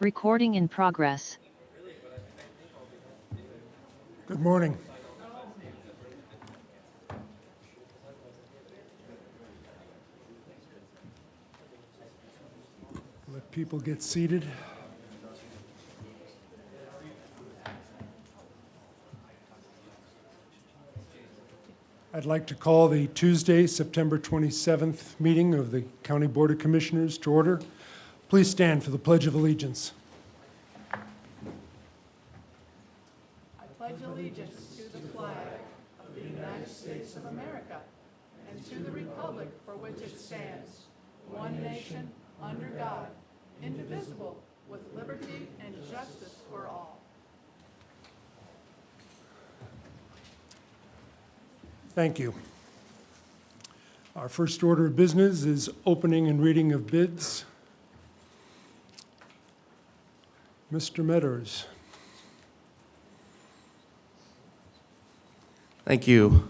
Recording in progress. Good morning. Let people get seated. I'd like to call the Tuesday, September 27th meeting of the County Board of Commissioners to order. Please stand for the Pledge of Allegiance. I pledge allegiance to the flag of the United States of America and to the republic for which it stands, one nation, under God, indivisible, with liberty and justice for all. Thank you. Our first order of business is opening and reading of bids. Mr. Meadows. Thank you.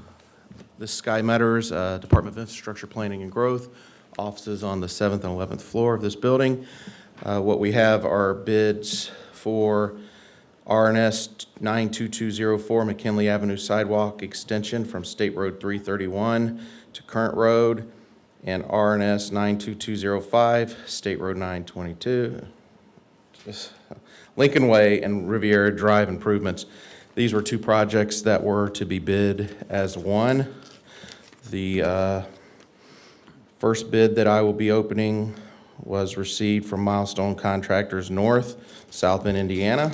This is Sky Metters, Department of Infrastructure Planning and Growth, offices on the 7th and 11th floor of this building. What we have are bids for RNS 92204 McKinley Avenue Sidewalk Extension from State Road 331 to Current Road, and RNS 92205 State Road 922. Lincoln Way and Riviera Drive improvements. These were two projects that were to be bid as one. The first bid that I will be opening was received from Milestone Contractors North, South Bend, Indiana.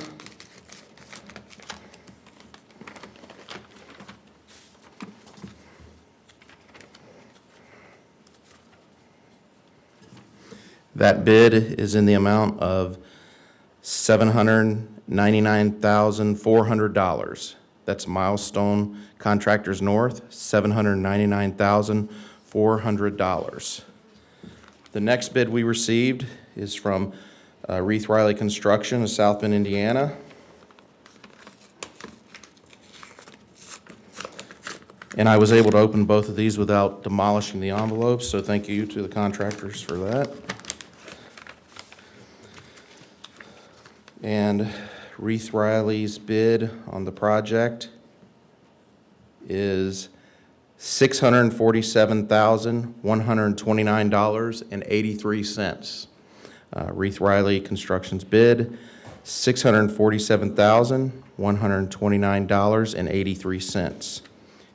That bid is in the amount of $799,400. That's Milestone Contractors North, $799,400. The next bid we received is from Reith Riley Construction of South Bend, Indiana. And I was able to open both of these without demolishing the envelopes, so thank you to the contractors for that. And Reith Riley's bid on the project is $647,129.83. Reith Riley Construction's bid, $647,129.83.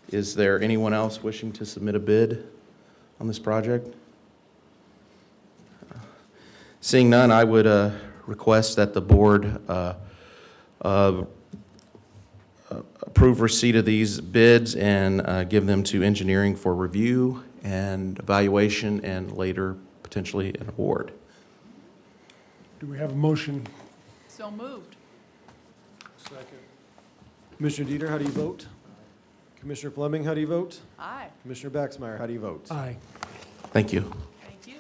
Is there anyone else wishing to submit a bid on this project? Seeing none, I would request that the board approve receipt of these bids and give them to engineering for review and evaluation and later potentially an award. Do we have a motion? So moved. Second. Commissioner Dieter, how do you vote? Commissioner Fleming, how do you vote? Aye. Commissioner Baxmeyer, how do you vote? Aye. Thank you. Thank you.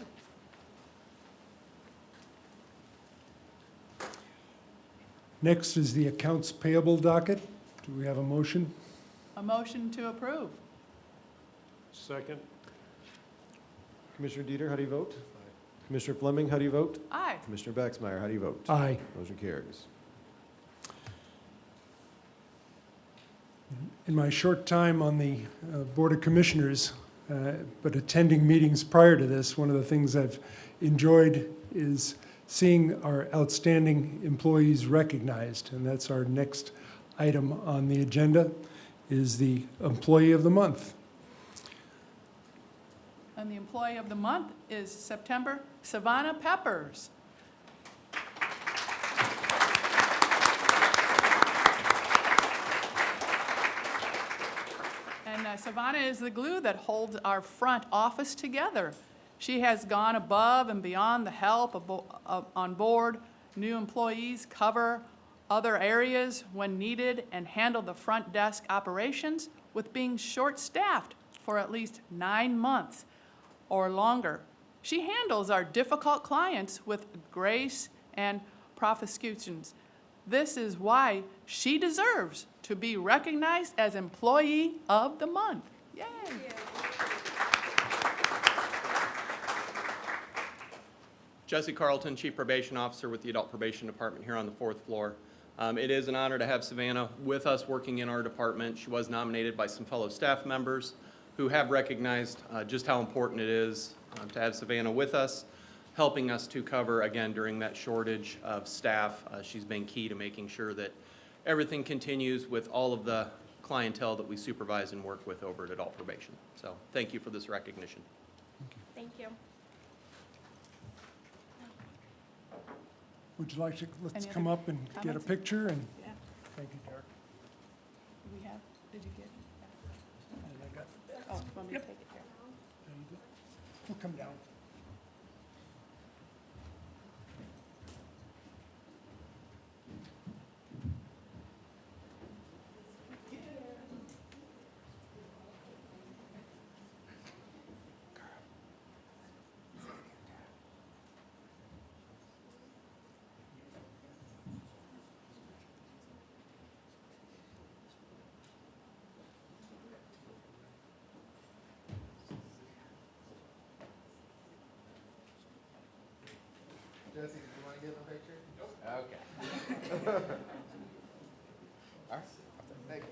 Next is the accounts payable docket. Do we have a motion? A motion to approve. Second. Commissioner Dieter, how do you vote? Commissioner Fleming, how do you vote? Aye. Commissioner Baxmeyer, how do you vote? Aye. Motion carries. In my short time on the Board of Commissioners, but attending meetings prior to this, one of the things I've enjoyed is seeing our outstanding employees recognized, and that's our next item on the agenda, is the Employee of the Month. And the employee of the month is September, Savannah Peppers. And Savannah is the glue that holds our front office together. She has gone above and beyond the help on board. New employees cover other areas when needed and handle the front desk operations with being short-staffed for at least 9 months or longer. She handles our difficult clients with grace and prosecutions. This is why she deserves to be recognized as Employee of the Month. Yay! Jesse Carlton, Chief Probation Officer with the Adult Probation Department here on the 4th floor. It is an honor to have Savannah with us working in our department. She was nominated by some fellow staff members who have recognized just how important it is to have Savannah with us, helping us to cover, again, during that shortage of staff. She's been key to making sure that everything continues with all of the clientele that we supervise and work with over at Adult Probation. So thank you for this recognition. Thank you. Would you like to, let's Any come other up and get a comments? picture and, Yeah. thank you, Derek. Do we have, did you get? And I got, Oh, want me to take it here? we'll come down. Jesse, do you want to get in the picture? Nope. Okay. All right. Thank you.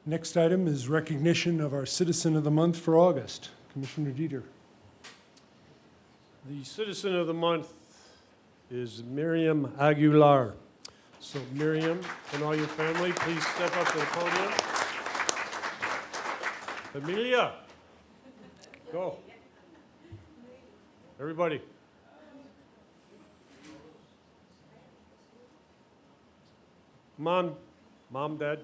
Next item is recognition of our Citizen of the Month for August. Commissioner Dieter. The Citizen of the Month is Miriam Aguilar. So Miriam and all your family, please step up to the podium. Amelia, go. Everybody. Come on, Mom, Dad.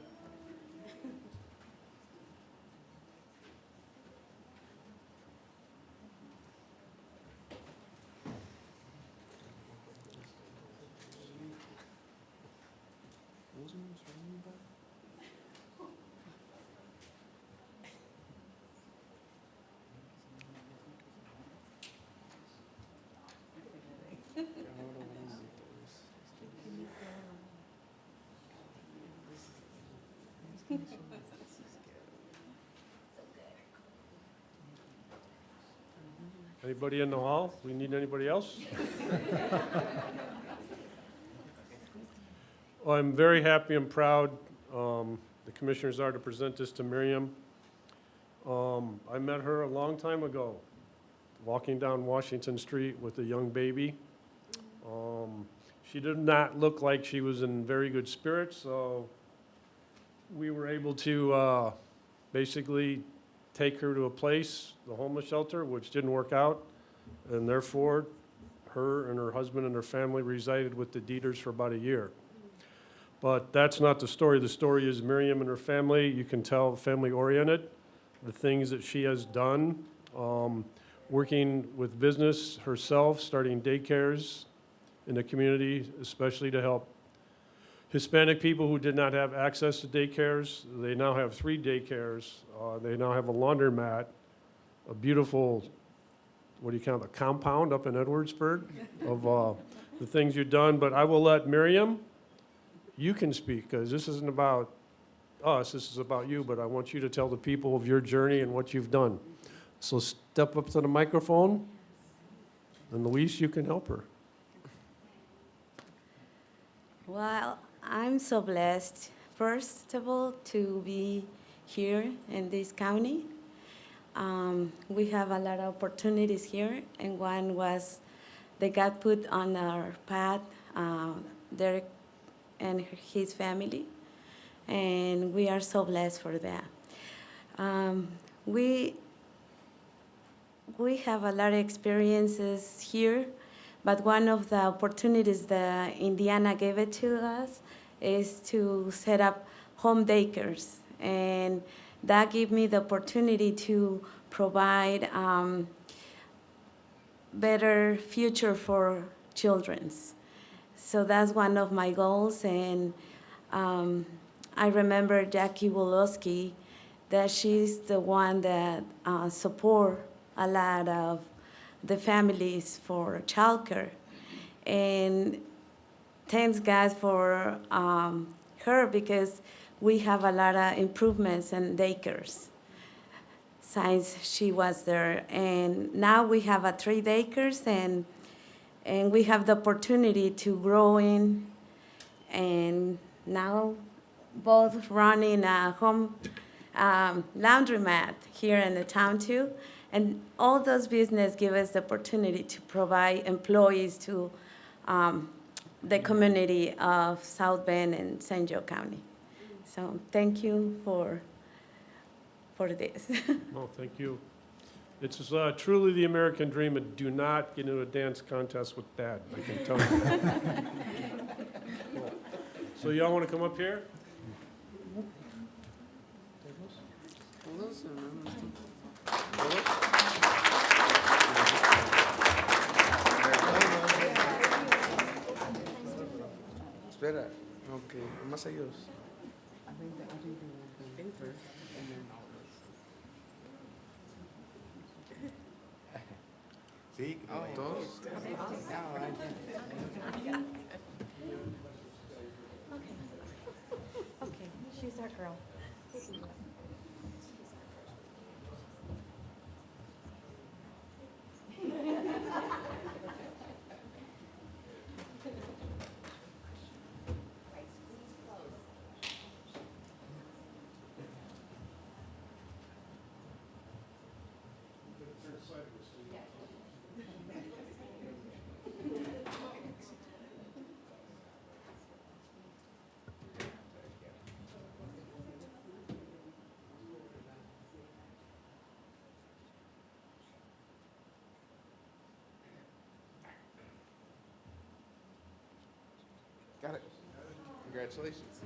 Anybody in the hall? We need anybody else? Well, I'm very happy and proud, the commissioners are, to present this to Miriam. I met her a long time ago, walking down Washington Street with a young baby. She did not look like she was in very good spirits, so we were able to basically take her to a place, the homeless shelter, which didn't work out, and therefore, her and her husband and her family resided with the Dieters for about a year. But that's not the story. The story is Miriam and her family. You can tell family-oriented, the things that she has done, working with business herself, starting daycares in the community, especially to help Hispanic people who did not have access to daycares. They now have 3 daycares. They now have a laundromat, a beautiful, what do you count, a compound up in Edwardsburg of the things you've done. But I will let Miriam, you can speak, because this isn't about us, this is about you, but I want you to tell the people of your journey and what you've done. So step up to the microphone, and Luis, you can help her. Well, I'm so blessed, first of all, to be here in this county. We have a lot of opportunities here, and one was that God put on our path, Derek and his family, and we are so blessed for that. We have a lot of experiences here, but one of the opportunities that Indiana gave it to us is to set up home daycares. And that gave me the opportunity to provide better future for children. So that's one of my goals, and I I remember Jackie Wolowski, that she's the one that support a lot of the families for childcare. And thanks God for her, because we have a lot of improvements in daycares since she was there. And now we have 3 daycares, and we have the opportunity to grow in, and now both running a home laundromat here in the town too. And all those businesses give us the opportunity to provide employees to the community of South Bend and St. Joe County. So thank you for this. No, thank you. It's truly the American dream, and do not get into a dance contest with Dad, I can tell you. So y'all want to come up here? Espera, ok, más ellos. Sí, todos. Okay, she's our girl. Got it. Congratulations.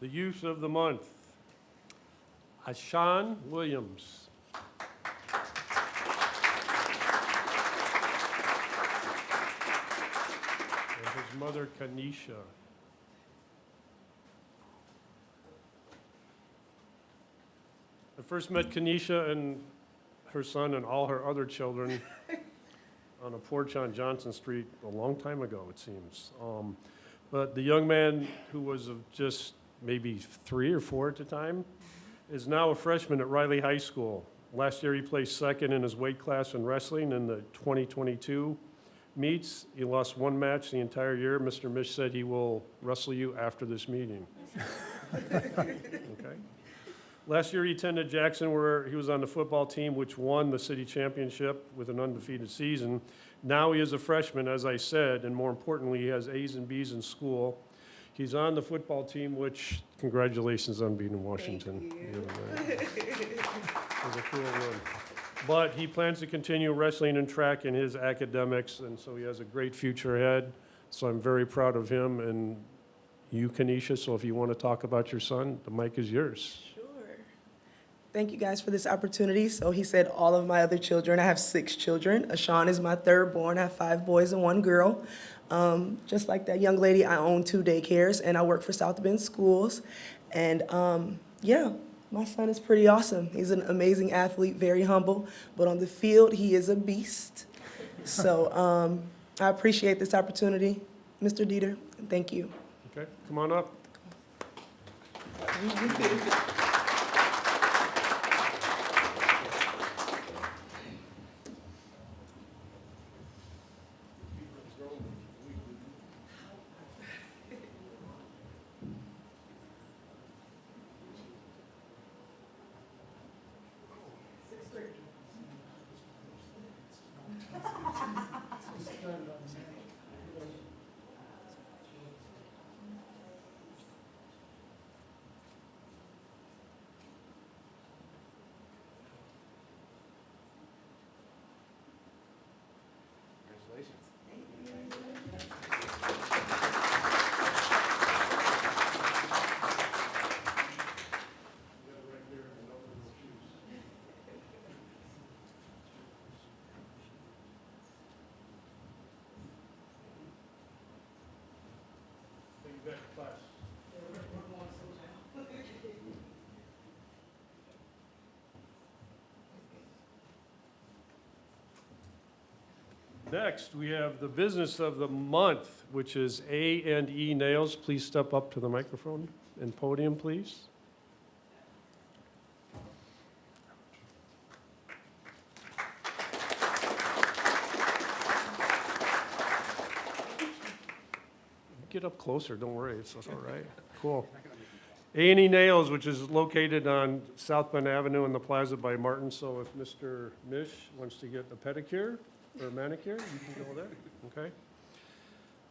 The youth of the month, Ashan Williams. And his mother, Kanisha. I first met Kanisha and her son and all her other children on a porch on Johnson Street a long time ago, it seems. But the young man, who was of just maybe 3 or 4 at the time, is now a freshman at Riley High School. Last year, he placed second in his weight class in wrestling in the 2022 meets. He lost 1 match the entire year. Mr. Mish said he will wrestle you after this meeting. Okay. Last year, he attended Jackson, where he was on the football team, which won the city championship with an undefeated season. Now he is a freshman, as I said, and more importantly, he has A's and B's in school. He's on the football team, which, congratulations on being in Washington. The other night. It was a cool run. But he plans to continue wrestling and track in his academics, and so he has a great future ahead. So I'm very proud of him and you, Kanisha. So if you want to talk about your son, the mic is yours. Sure. Thank you guys for this opportunity. So he said all of my other children. I have 6 children. Ashan is my 3rd born. I have 5 boys and 1 girl. Just like that young lady, I own 2 daycares, and I work for South Bend Schools. And yeah, my son is pretty awesome. He's an amazing athlete, very humble, but on the field, he is a beast. So I appreciate this opportunity, Mr. Dieter, and thank you. Okay, come on up. Next, we have the business of the month, which is A&E Nails. Please step up to the microphone and podium, please. Get up closer, don't worry, it's all right. Cool. A&E Nails, which is located on South Bend Avenue in the plaza by Martin, so if Mr. Mish wants to get a pedicure or a manicure, you can go there, okay?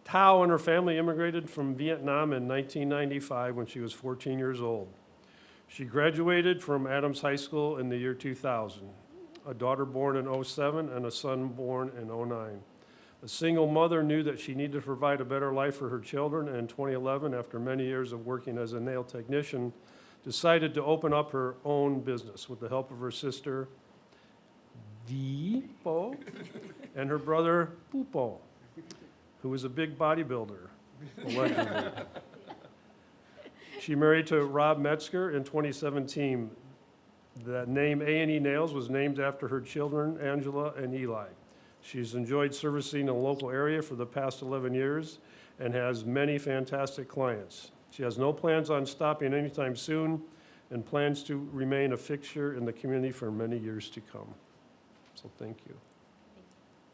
Tao and her family immigrated from Vietnam in 1995 when she was 14 years old. She graduated from Adams High School in the year 2000, a daughter born in 07 and a son born in 09. A single mother knew that she needed to provide a better life for her children, and in 2011, after many years of working as a nail technician, decided to open up her own business with the help of her sister, Deepo, and her brother, Pupo, who is a big bodybuilder, allegedly. She married to Rob Metzger in 2017. The name A&E Nails was named after her children, Angela and Eli. She's enjoyed servicing the local area for the past 11 years and has many fantastic clients. She has no plans on stopping anytime soon and plans to remain a fixture in the community for many years to come. So thank you.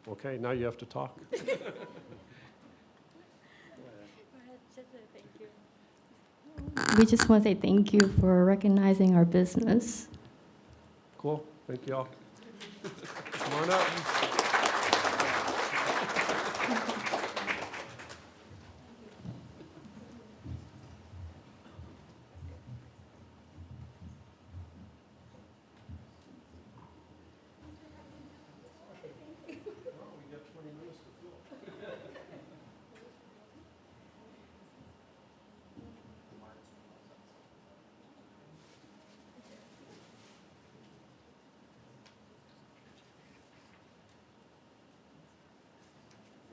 Okay, now you have to talk. We just want to say thank you for recognizing our business. Cool, thank you all. Come on up.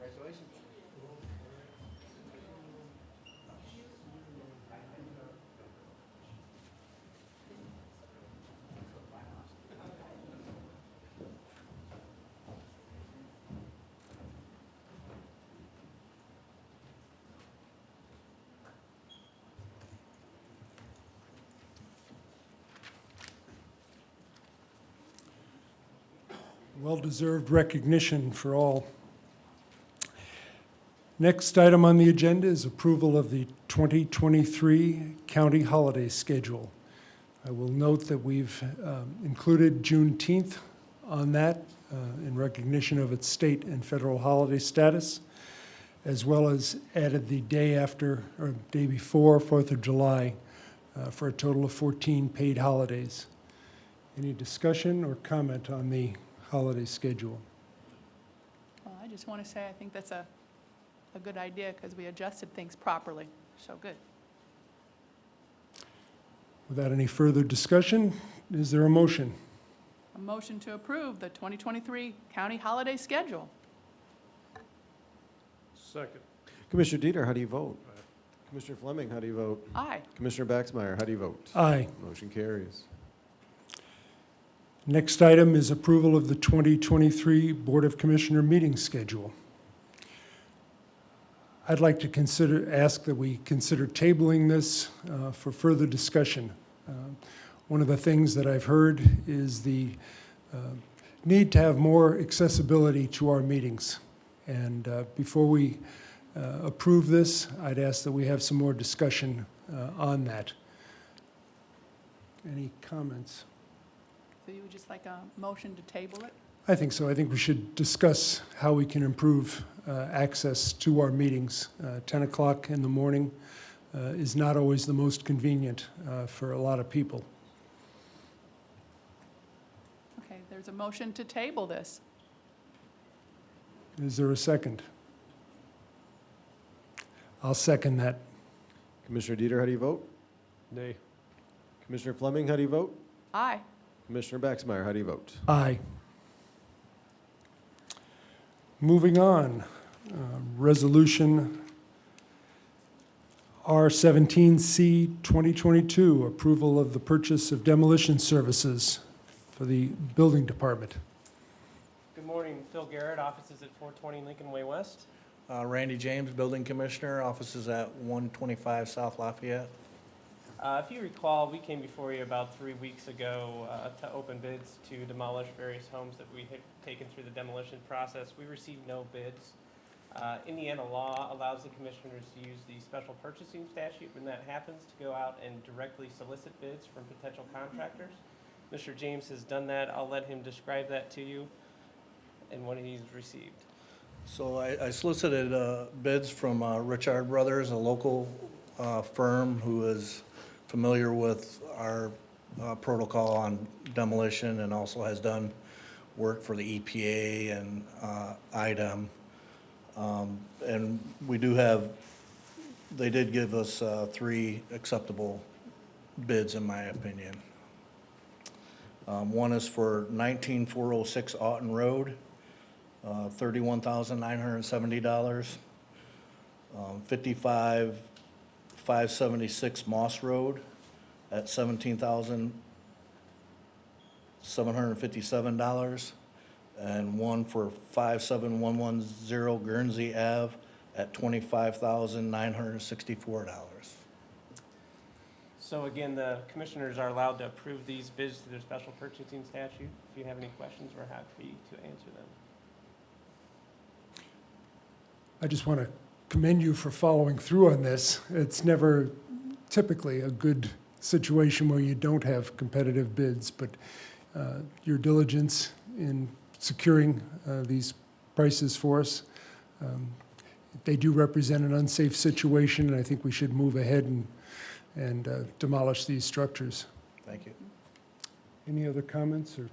Congratulations. Well-deserved recognition for all. Next item on the agenda is approval of the 2023 county holiday schedule. I will note that we've included Juneteenth on that in recognition of its state and federal holiday status, as well as added the day after or day before 4th of July for a total of 14 paid holidays. Any discussion or comment on the holiday schedule? Well, I just want to say I think that's a good idea because we adjusted things properly. So good. Without any further discussion, is there a motion? A motion to approve the 2023 county holiday schedule. Second. Commissioner Dieter, how do you vote? Commissioner Fleming, how do you vote? Aye. Commissioner Baxmeyer, how do you vote? Aye. Motion carries. Next item is approval of the 2023 Board of Commissioner meeting schedule. I'd like to ask that we consider tabling this for further discussion. One of the things that I've heard is the need to have more accessibility to our meetings. And before we approve this, I'd ask that we have some more discussion on that. Any comments? So you would just like a motion to table it? I think so. I think we should discuss how we can improve access to our meetings. 10 o'clock in the morning is not always the most convenient for a lot of people. Okay, there's a motion to table this. Is there a second? I'll second that. Commissioner Dieter, how do you vote? Nay. Commissioner Fleming, how do you vote? Aye. Commissioner Baxmeyer, how do you vote? Aye. Moving on, Resolution R17C 2022, approval of the purchase of demolition services for the building department. Good morning, Phil Garrett, offices at 420 Lincoln Way West. Randy James, Building Commissioner, offices at 125 South Lafayette. If you recall, we came before you about 3 weeks ago to open bids to demolish various homes that we had taken through the demolition process. We received no bids. Indiana law allows the commissioners to use the special purchasing statute when that happens to go out and directly solicit bids from potential contractors. Mr. James has done that. I'll let him describe that to you and what he's received. So I solicited bids from Richard Brothers, a local firm who is familiar with our protocol on demolition and also has done work for the EPA and IDEM. And we do have, they did give us 3 acceptable bids, in my opinion. One is for 19406 Auten Road, $31,970. 556 Moss Road at $17,757. And one for 57110 Guernsey Ave at $25,964. So again, the commissioners are allowed to approve these bids through their special purchasing statute. If you have any questions, we're happy to answer them. I just want to commend you for following through on this. It's never typically a good situation where you don't have competitive bids, but your diligence in securing these prices for us, they do represent an unsafe situation, and I think we should move ahead and demolish these structures. Thank you. Any other comments or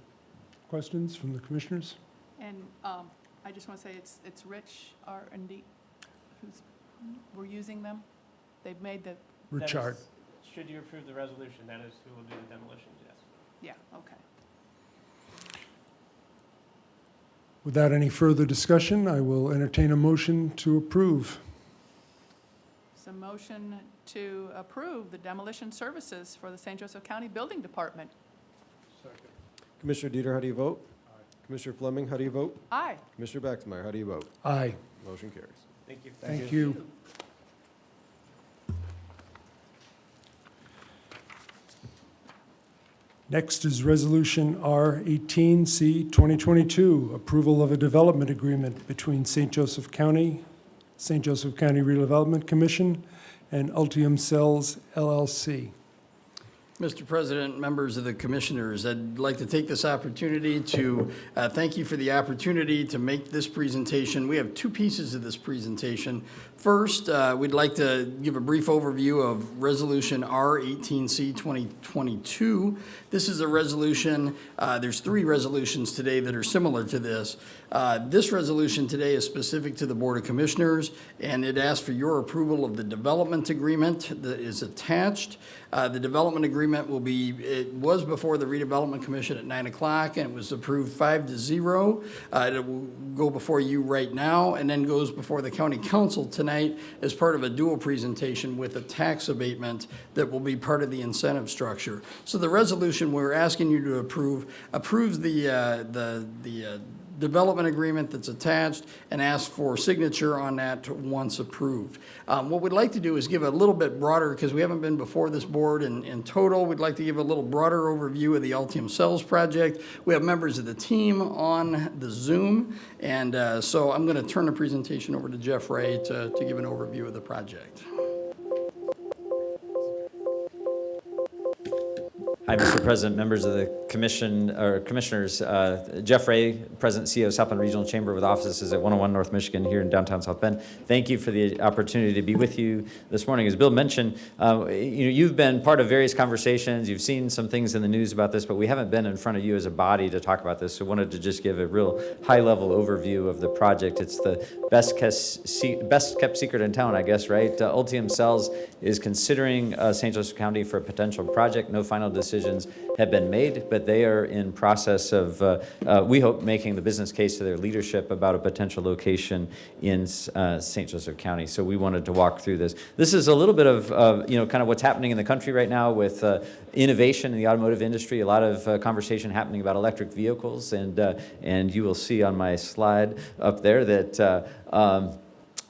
questions from the commissioners? And I just want to say it's Rich R&D who's, we're using them. They've made the, Richard. That is, should you approve the resolution, that is who will do the demolitions, yes. yeah, okay. Without any further discussion, I will entertain a motion to approve. It's a motion to approve the demolition services for the St. Joseph County Building Department. Commissioner Dieter, how do you vote? Commissioner Fleming, how do you vote? Aye. Commissioner Baxmeyer, how do you vote? Aye. Motion carries. Thank you. Thank you. Next is Resolution R18C 2022, approval of a development agreement between St. Joseph County Redevelopment Commission, and Ultim Cells LLC. Mr. President, members of the commissioners, I'd like to take this opportunity to thank you for the opportunity to make this presentation. We have 2 pieces of this presentation. First, we'd like to give a brief overview of Resolution R18C 2022. This is a resolution, there's 3 resolutions today that are similar to this. This resolution today is specific to the Board of Commissioners, and it asks for your approval of the development agreement that is attached. The development agreement it was before the Redevelopment Commission at 9 o'clock, and it was approved 5-0. It will go before you right now, and then goes before the County Council tonight as part of a dual presentation with a tax abatement that will be part of the incentive structure. So the resolution we're asking you to approves the development agreement that's attached and asks for signature on that once approved. What we'd like to do is give a little bit broader, because we haven't been before this board in total, we'd like to give a little broader overview of the Ultim Cells project. We have members of the team on the Zoom, and so I'm going to turn the presentation over to Jeff Ray to give an overview of the project. Hi, Mr. President, members of the commission, or commissioners. Jeff Ray, President and CEO of South Bend Regional Chamber with offices at 101 North Michigan here in downtown South Bend. Thank you for the opportunity to be with you this morning. As Bill mentioned, you've been part of various conversations. You've seen some things in the news about this, but we haven't been in front of you as a body to talk about this. So I wanted to just give a real high-level overview of the project. It's the best kept secret in town, I guess, right? Ultim Cells is considering St. Joseph County for a potential project. No final decisions have been made, but they are in process of, we hope, making the business case to their leadership about a potential location in St. Joseph County. So we wanted to walk through this. This is a little bit of, kind of what's happening in the country right now with innovation in the automotive industry. A lot of conversation happening about electric vehicles, and you will see on my slide up there that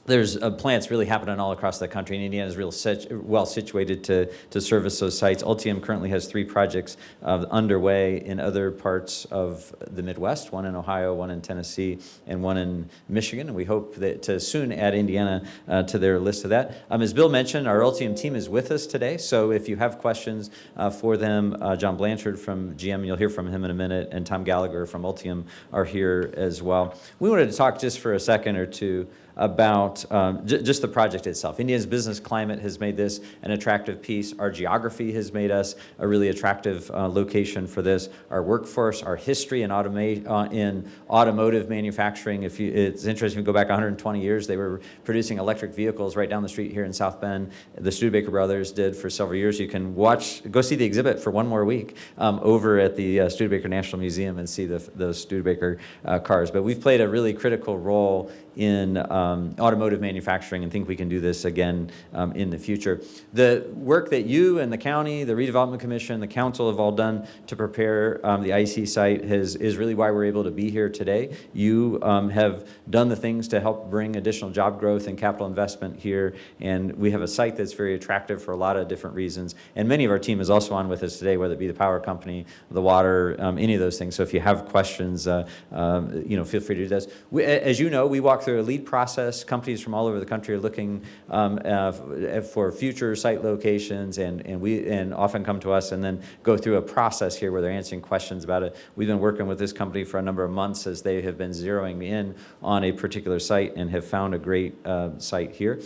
there's plants really happening all across the country, and Indiana is real well situated to service those sites. Ultim currently has 3 projects underway in other parts of the Midwest, one in Ohio, one in Tennessee, and one in Michigan. And we hope that to soon add Indiana to their list of that. As Bill mentioned, our Ultim team is with us today, so if you have questions for them, John Blanchard from GM, you'll hear from him in a minute, and Tom Gallagher from Ultim are here as well. We wanted to talk just for a second or two about just the project itself. Indiana's business climate has made this an attractive piece. Our geography has made us a really attractive location for this. Our workforce, our history in automotive manufacturing. It's interesting, if you go back 120 years, they were producing electric vehicles right down the street here in South Bend. The Studebaker brothers did for several years. You can go see the exhibit for one more week over at the Studebaker National Museum and see those Studebaker cars. But we've played a really critical role in automotive manufacturing and think we can do this again in the future. The work that you and the county, the Redevelopment Commission, the council have all done to prepare the IC site is really why we're able to be here today. You have done the things to help bring additional job growth and capital investment here, and we have a site that's very attractive for a lot of different reasons. And many of our team is also on with us today, whether it be the power company, the water, any of those things. So if you have questions, feel free to do this. As you know, we walk through a lead process. Companies from all over the country are looking for future site locations, and often come to us and then go through a process here where they're answering questions about it. We've been working with this company for a number of months as they have been zeroing in on a particular site and have found a great site here.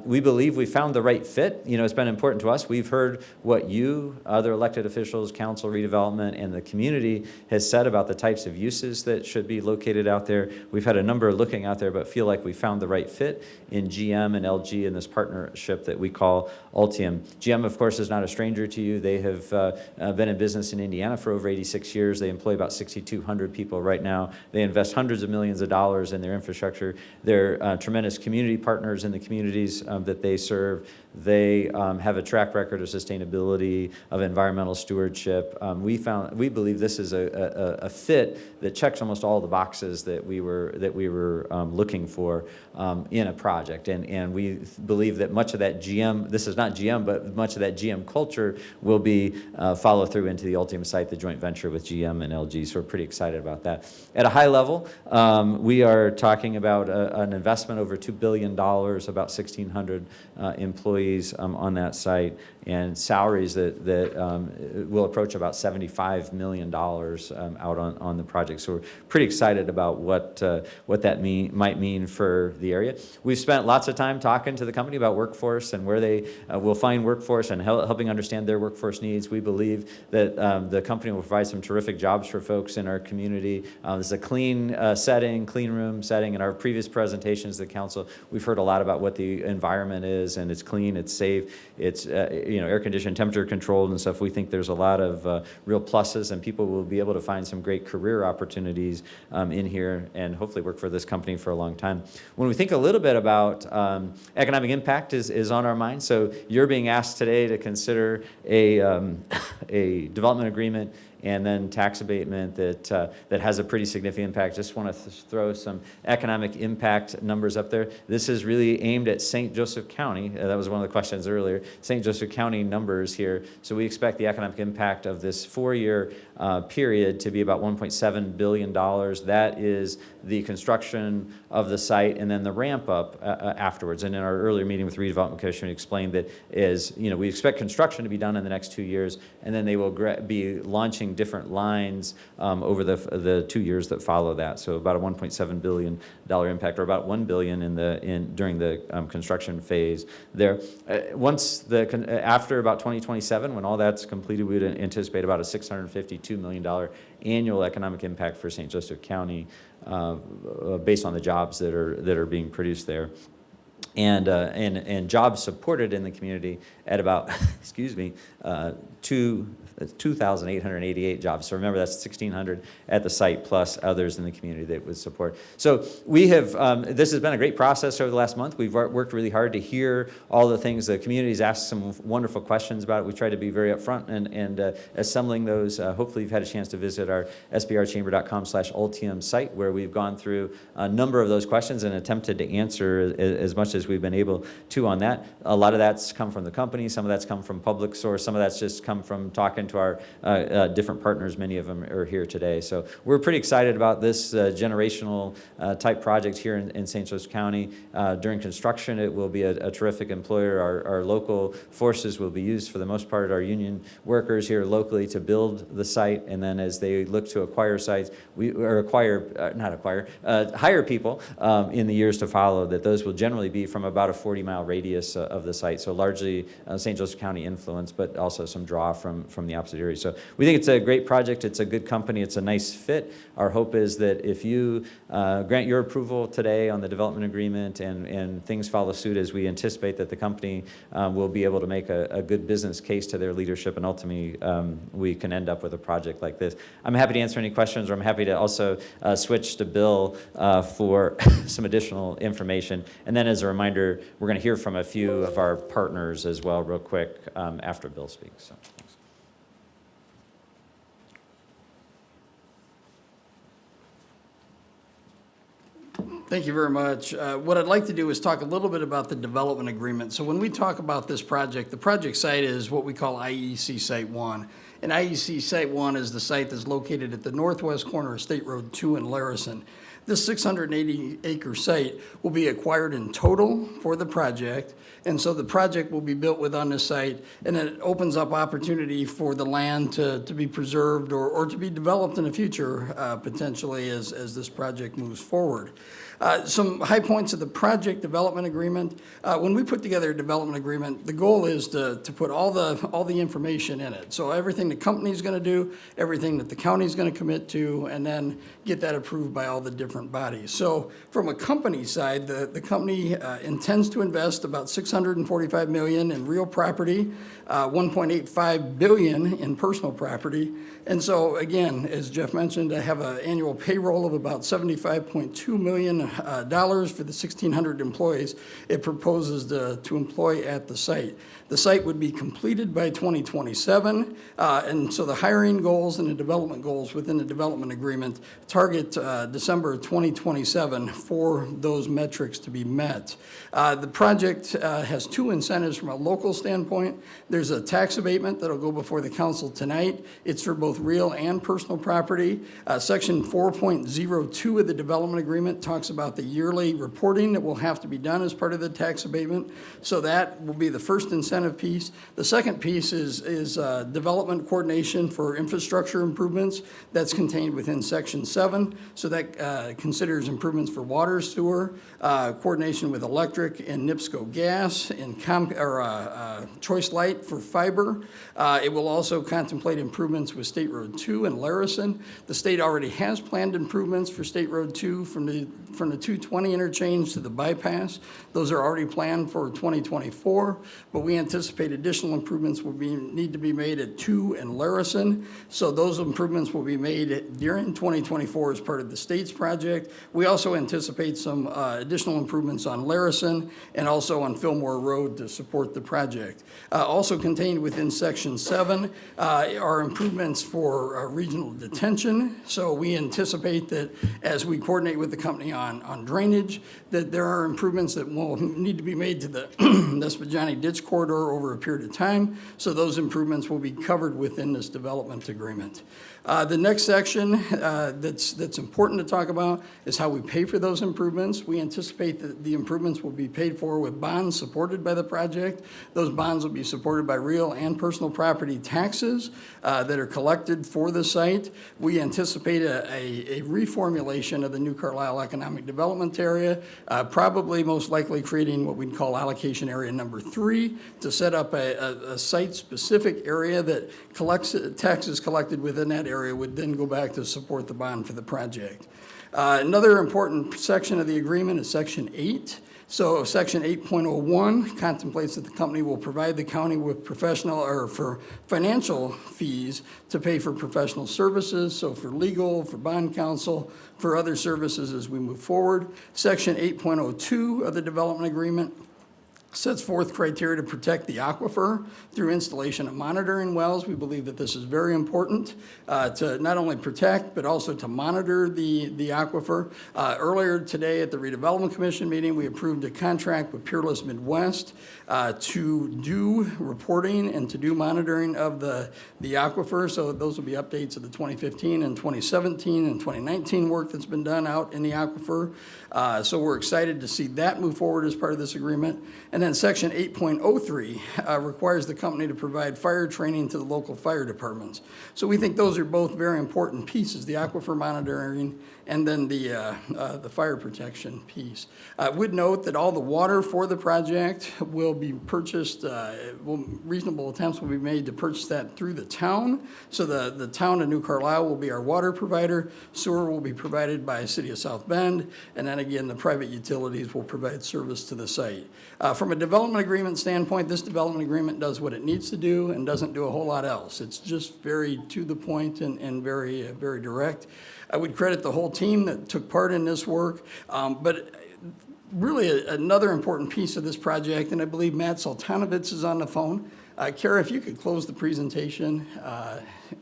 We believe we found the right fit. It's been important to us. We've heard what you, other elected officials, council, redevelopment, and the community has said about the types of uses that should be located out there. We've had a number looking out there, but feel like we found the right fit in GM and LG in this partnership that we call Ultim. GM, of course, is not a stranger to you. They have been in business in Indiana for over 86 years. They employ about 6,200 people right now. They invest hundreds of millions of dollars in their infrastructure. They're tremendous community partners in the communities that they serve. They have a track record of sustainability, of environmental stewardship. We believe this is a fit that checks almost all the boxes that we were looking for in a project. And we believe that much of that GM, this is not GM, but much of that GM culture will be follow through into the Ultim site, the joint venture with GM and LG. So we're pretty excited about that. At a high level, we are talking about an investment over $2 billion, about 1,600 employees on that site, and salaries that will approach about $75 million out on the project. So we're pretty excited about what that might mean for the area. We've spent lots of time talking to the company about workforce and where they will find workforce and helping understand their workforce needs. We believe that the company will provide some terrific jobs for folks in our community. This is a clean setting, clean room setting. In our previous presentations to the council, we've heard a lot about what the environment is, and it's clean, it's safe, it's air conditioned, temperature controlled and stuff. We think there's a lot of real pluses, and people will be able to find some great career opportunities in here and hopefully work for this company for a long time. When we think a little bit about economic impact is on our mind. So you're being asked today to consider a development agreement and then tax abatement that has a pretty significant impact. Just want to throw some economic impact numbers up there. This is really aimed at St. Joseph County. That was one of the questions earlier. St. Joseph County numbers here. So we expect the economic impact of this 4-year period to be about $1.7 billion. That is the construction of the site and then the ramp up afterwards. And in our earlier meeting with Redevelopment Commission, we explained that we expect construction to be done in the next 2 years, and then they will be launching different lines over the 2 years that follow that. So about a $1.7 billion impact, or about $1 billion during the construction phase there. After about 2027, when all that's completed, we would anticipate about a $652 million annual economic impact for St. Joseph County, based on the jobs that are being produced there, and jobs supported in the community at about 2,888 jobs. So remember, that's 1,600 at the site plus others in the community that would support. So we have, this has been a great process over the last month. We've worked really hard to hear all the things. The community's asked some wonderful questions about it. We tried to be very upfront and assembling those. Hopefully you've had a chance to visit our sbrchamber.com/Ultim site, where we've gone through a number of those questions and attempted to answer as much as we've been able to on that. A lot of that's come from the company. Some of that's come from public source. Some of that's just come from talking to our different partners. Many of them are here today. So we're pretty excited about this generational type project here in St. Joseph County. During construction, it will be a terrific employer. Our local forces will be used for the most part, our union workers here locally, to build the site. And then as they look to acquire sites, hire people in the years to follow, that those will generally be from about a 40-mile radius of the site. So largely St. Joseph County influence, but also some draw from the opposite area. So we think it's a great project. It's a good company. It's a nice fit. Our hope is that if you grant your approval today on the development agreement and things follow suit, as we anticipate, that the company will be able to make a good business case to their leadership, and ultimately we can end up with a project like this. I'm happy to answer any questions, or I'm happy to also switch to Bill for some additional information. And then as a reminder, we're going to hear from a few of our partners as well real quick after Bill speaks. So, thanks. Thank you very much. What I'd like to do is talk a little bit about the development agreement. So when we talk about this project, the project site is what we call IEC Site 1. And IEC Site 1 is the site that's located at the northwest corner of State Road 2 in Larison. This 680-acre site will be acquired in total for the project, and so the project will be built within the site, and it opens up opportunity for the land to be preserved or to be developed in the future, potentially, as this project moves forward. Some high points of the project development agreement. When we put together a development agreement, the goal is to put all the information in it. So everything the company's going to do, everything that the county's going to commit to, and then get that approved by all the different bodies. So from a company side, the company intends to invest about $645 million in real property, $1.85 billion in personal property. And so again, as Jeff mentioned, I have an annual payroll of about $75.2 million for the 1,600 employees it proposes to employ at the site. The site would be completed by 2027, and so the hiring goals and the development goals within the development agreement target December 2027 for those metrics to be met. The project has two incentives from a local standpoint. There's a tax abatement that'll go before the council tonight. It's for both real and personal property. Section 4.02 of the development agreement talks about the yearly reporting that will have to be done as part of the tax abatement. So that will be the first incentive piece. The second piece is development coordination for infrastructure improvements. That's contained within Section 7. So that considers improvements for water, sewer, coordination with electric and NIPSCO gas, and Choice Light for fiber. It will also contemplate improvements with State Road 2 and Larison. The state already has planned improvements for State Road 2 from the 220 interchange to the bypass. Those are already planned for 2024, but we anticipate additional improvements will need to be made at 2 and Larison. So those improvements will be made during 2024 as part of the state's project. project. We also anticipate some additional improvements on Larison and also on Fillmore Road to support the project. Also contained within Section 7 are improvements for regional detention. So we anticipate that as we coordinate with the company on drainage, that there are improvements that will need to be made to the Nespajani Ditch Corridor over a period of time. So those improvements will be covered within this development agreement. The next section that's important to talk about is how we pay for those improvements. We anticipate that the improvements will be paid for with bonds supported by the project. Those bonds will be supported by real and personal property taxes that are collected for the site. We anticipate a reformulation of the New Carlisle Economic Development Area, probably most likely creating what we'd call allocation area number 3 to set up a site-specific area that collects taxes collected within that area would then go back to support the bond for the project. Another important section of the agreement is Section 8. So Section 8.01 contemplates that the company will provide the county with for financial fees to pay for professional services, so for legal, for bond counsel, for other services as we move forward. Section 8.02 of the development agreement sets forth criteria to protect the aquifer through installation of monitoring wells. We believe that this is very important to not only protect, but also to monitor the aquifer. Earlier today at the Redevelopment Commission meeting, we approved a contract with Peerless Midwest to do reporting and to do monitoring of the aquifer. So those will be updates of the 2015 and 2017 and 2019 work that's been done out in the aquifer. So we're excited to see that move forward as part of this agreement. And then Section 8.03 requires the company to provide fire training to the local fire departments. So we think those are both very important pieces, the aquifer monitoring and then the fire protection piece. I would note that all the water for the project will be purchased, reasonable attempts will be made to purchase that through the town. So the town of New Carlisle will be our water provider. Sewer will be provided by City of South Bend. And then again, the private utilities will provide service to the site. From a development agreement standpoint, this development agreement does what it needs to do and doesn't do a whole lot else. It's just very to the point and very, very direct. I would credit the whole team that took part in this work, but really another important piece of this project, and I believe Matt Sultanovitz is on the phone. Kara, if you could close the presentation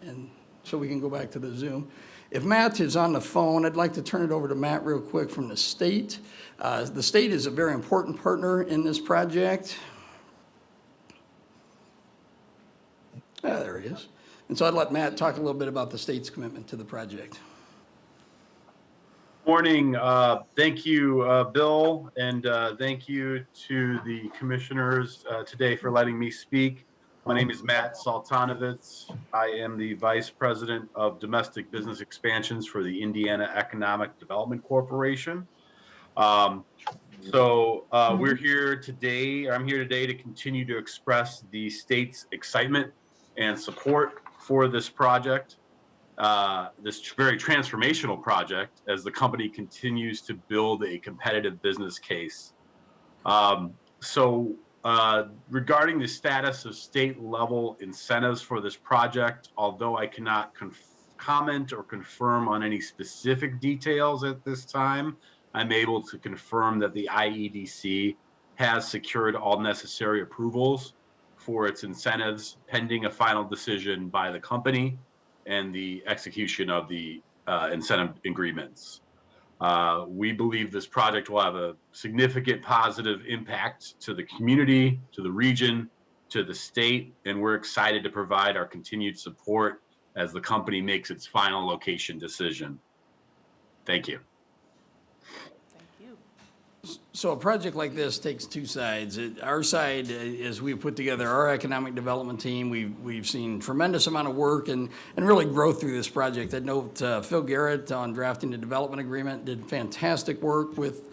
and so we can go back to the Zoom. If Matt is on the phone, I'd like to turn it over to Matt real quick from the state. The state is a very important partner in this project. There he is. And so I'd let Matt talk a little bit about the state's commitment to the project. Morning. Thank you, Bill, and thank you to the commissioners today for letting me speak. My name is Matt Sultanovitz. I am the Vice President of Domestic Business Expansions for the Indiana Economic Development Corporation. We're here today, I'm here today to continue to express the state's excitement and support for this project. This very transformational project as the company continues to build a competitive business case. Regarding the status of state level incentives for this project, although I cannot comment or confirm on any specific details at this time, I'm able to confirm that the IEDC has secured all necessary approvals for its incentives pending a final decision by the company and the execution of the incentive agreements. We believe this project will have a significant positive impact to the community, to the region, to the state, and we're excited to provide our continued support as the company makes its final location decision. Thank you. So a project like this takes two sides. Our side, as we put together our economic development team, we've seen tremendous amount of work and really growth through this project. I note Phil Garrett on drafting the development agreement did fantastic work with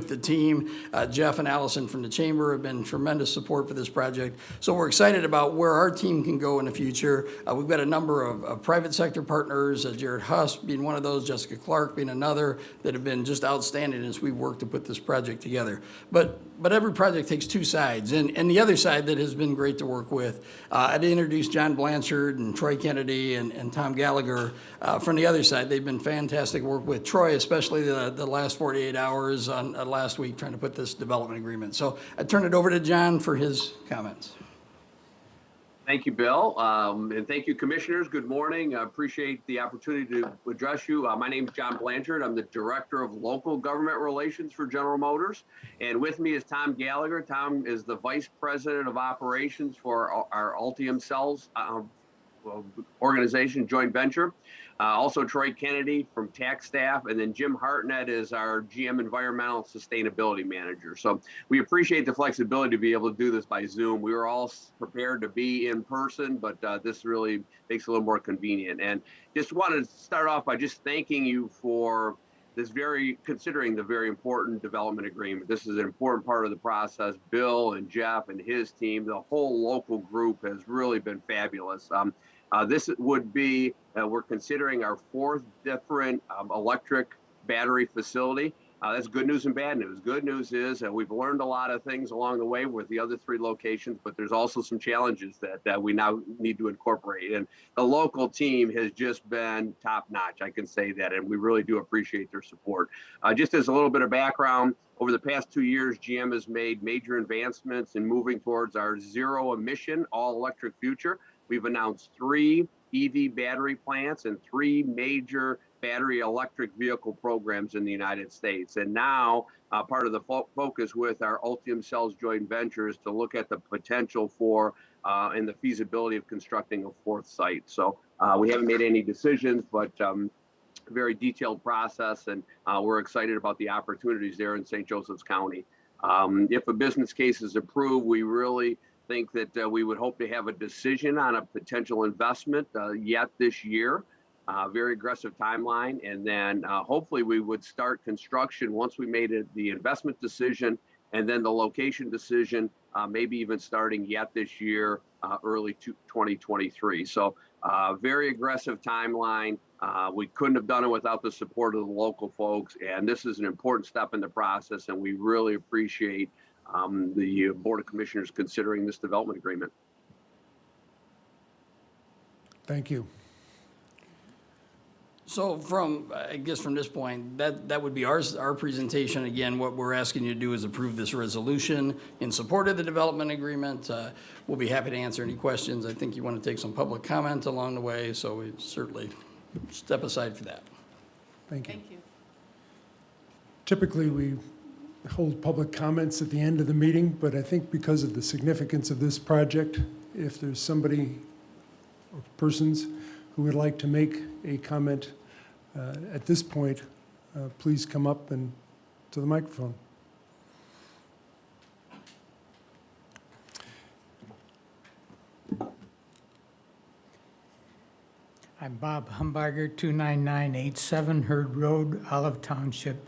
the team. Jeff and Allison from the Chamber have been tremendous support for this project. So we're excited about where our team can go in the future. We've got a number of private sector partners, Jared Huss being one of those, Jessica Clark being another, that have been just outstanding as we work to put this project together. But every project takes two sides, and the other side that has been great to work with, I'd introduce John Blanchard and Troy Kennedy and Tom Gallagher. From the other side, they've been fantastic to work with. Troy, especially the last 48 hours on last week trying to put this development agreement. So I turn it over to John for his comments. Thank you, Bill, and thank you, commissioners. Good morning. I appreciate the opportunity to address you. My name is John Blanchard. I'm the Director of Local Government Relations for General Motors, and with me is Tom Gallagher. Tom is the Vice President of Operations for our Ultim Cells organization, joint venture. Also Troy Kennedy from tax staff, and then Jim Hartnett is our GM Environmental Sustainability Manager. So we appreciate the flexibility to be able to do this by Zoom. We were all prepared to be in person, but this really makes it a little more convenient. And just wanted to start off by just thanking you for this considering the very important development agreement. This is an important part of the process. Bill and Jeff and his team, the whole local group has really been fabulous. This would be, we're considering our fourth different electric battery facility. That's good news and bad news. Good news is that we've learned a lot of things along the way with the other three locations, but there's also some challenges that we now need to incorporate. And the local team has just been top notch, I can say that, and we really do appreciate their support. Just as a little bit of background, over the past 2 years, GM has made major advancements in moving towards our zero emission, all electric future. We've announced 3 EV battery plants and 3 major battery electric vehicle programs in the United States. And now part of the focus with our Ultim Cells joint venture is to look at the potential for and the feasibility of constructing a 4th site. So we haven't made any decisions, but very detailed process, and we're excited about the opportunities there in St. Joseph's County. If a business case is approved, we really think that we would hope to have a decision on a potential investment yet this year. Very aggressive timeline, and then hopefully we would start construction once we made the investment decision and then the location decision, maybe even starting yet this year, early 2023. So very aggressive timeline. We couldn't have done it without the support of the local folks, and this is an important step in the process, and we really appreciate the Board of Commissioners considering this development agreement. Thank you. So I guess from this point, that would be our presentation. Again, what we're asking you to do is approve this resolution in support of the development agreement. We'll be happy to answer any questions. I think you want to take some public comment along the way, so we certainly step aside for that. Thank you. Thank you. Typically, we hold public comments at the end of the meeting, but I think because of the significance of this project, if there's somebody or persons who would like to make a comment at this point, please come up and to the microphone. I'm Bob Humbarger, 29987 Herd Road, Olive Township.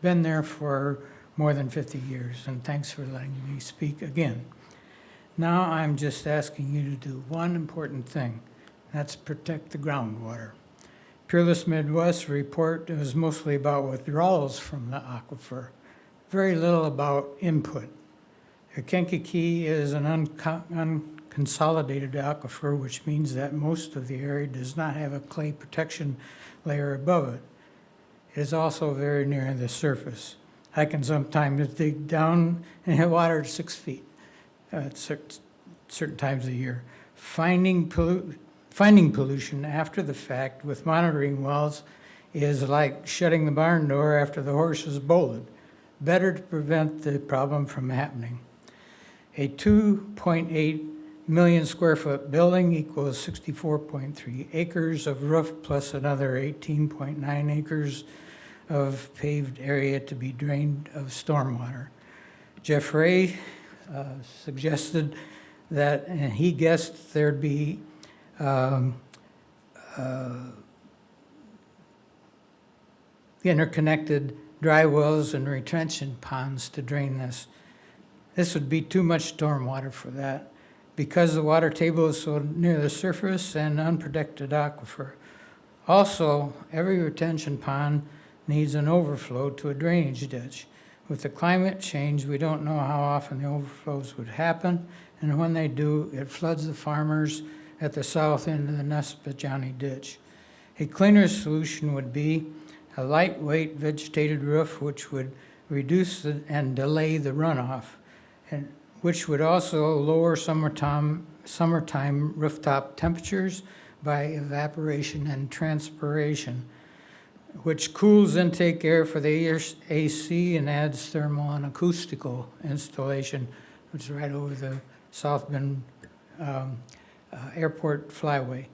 Been there for more than 50 years, and thanks for letting me speak again. Now I'm just asking you to do one important thing. That's protect the groundwater. Peerless Midwest report was mostly about withdrawals from the aquifer, very little about input. The Kankakee is an unconsolidated aquifer, which means that most of the area does not have a clay protection layer above it. It is also very near the surface. I can sometimes dig down and hit water at 6 feet at certain times of the year. Finding pollution after the fact with monitoring wells is like shutting the barn door after the horse is bolted. Better to prevent the problem from happening. A 2.8 million square foot building equals 64.3 acres of roof plus another 18.9 acres of paved area to be drained of stormwater. Jeff Ray suggested that, and he guessed there'd be interconnected dry wells and retention ponds to drain this. This would be too much stormwater for that because the water table is so near the surface and unprotected aquifer. Also, every retention pond needs an overflow to a drainage ditch. With the climate change, we don't know how often the overflows would happen, and when they do, it floods the farmers at the south end of the Nespajani ditch. A cleaner solution would be a lightweight vegetated roof which would reduce and delay the runoff, and which would also lower summertime rooftop temperatures by evaporation and transpiration, which cools intake air for the AC and adds thermal and acoustical installation, which is right over the South Bend Airport flyway.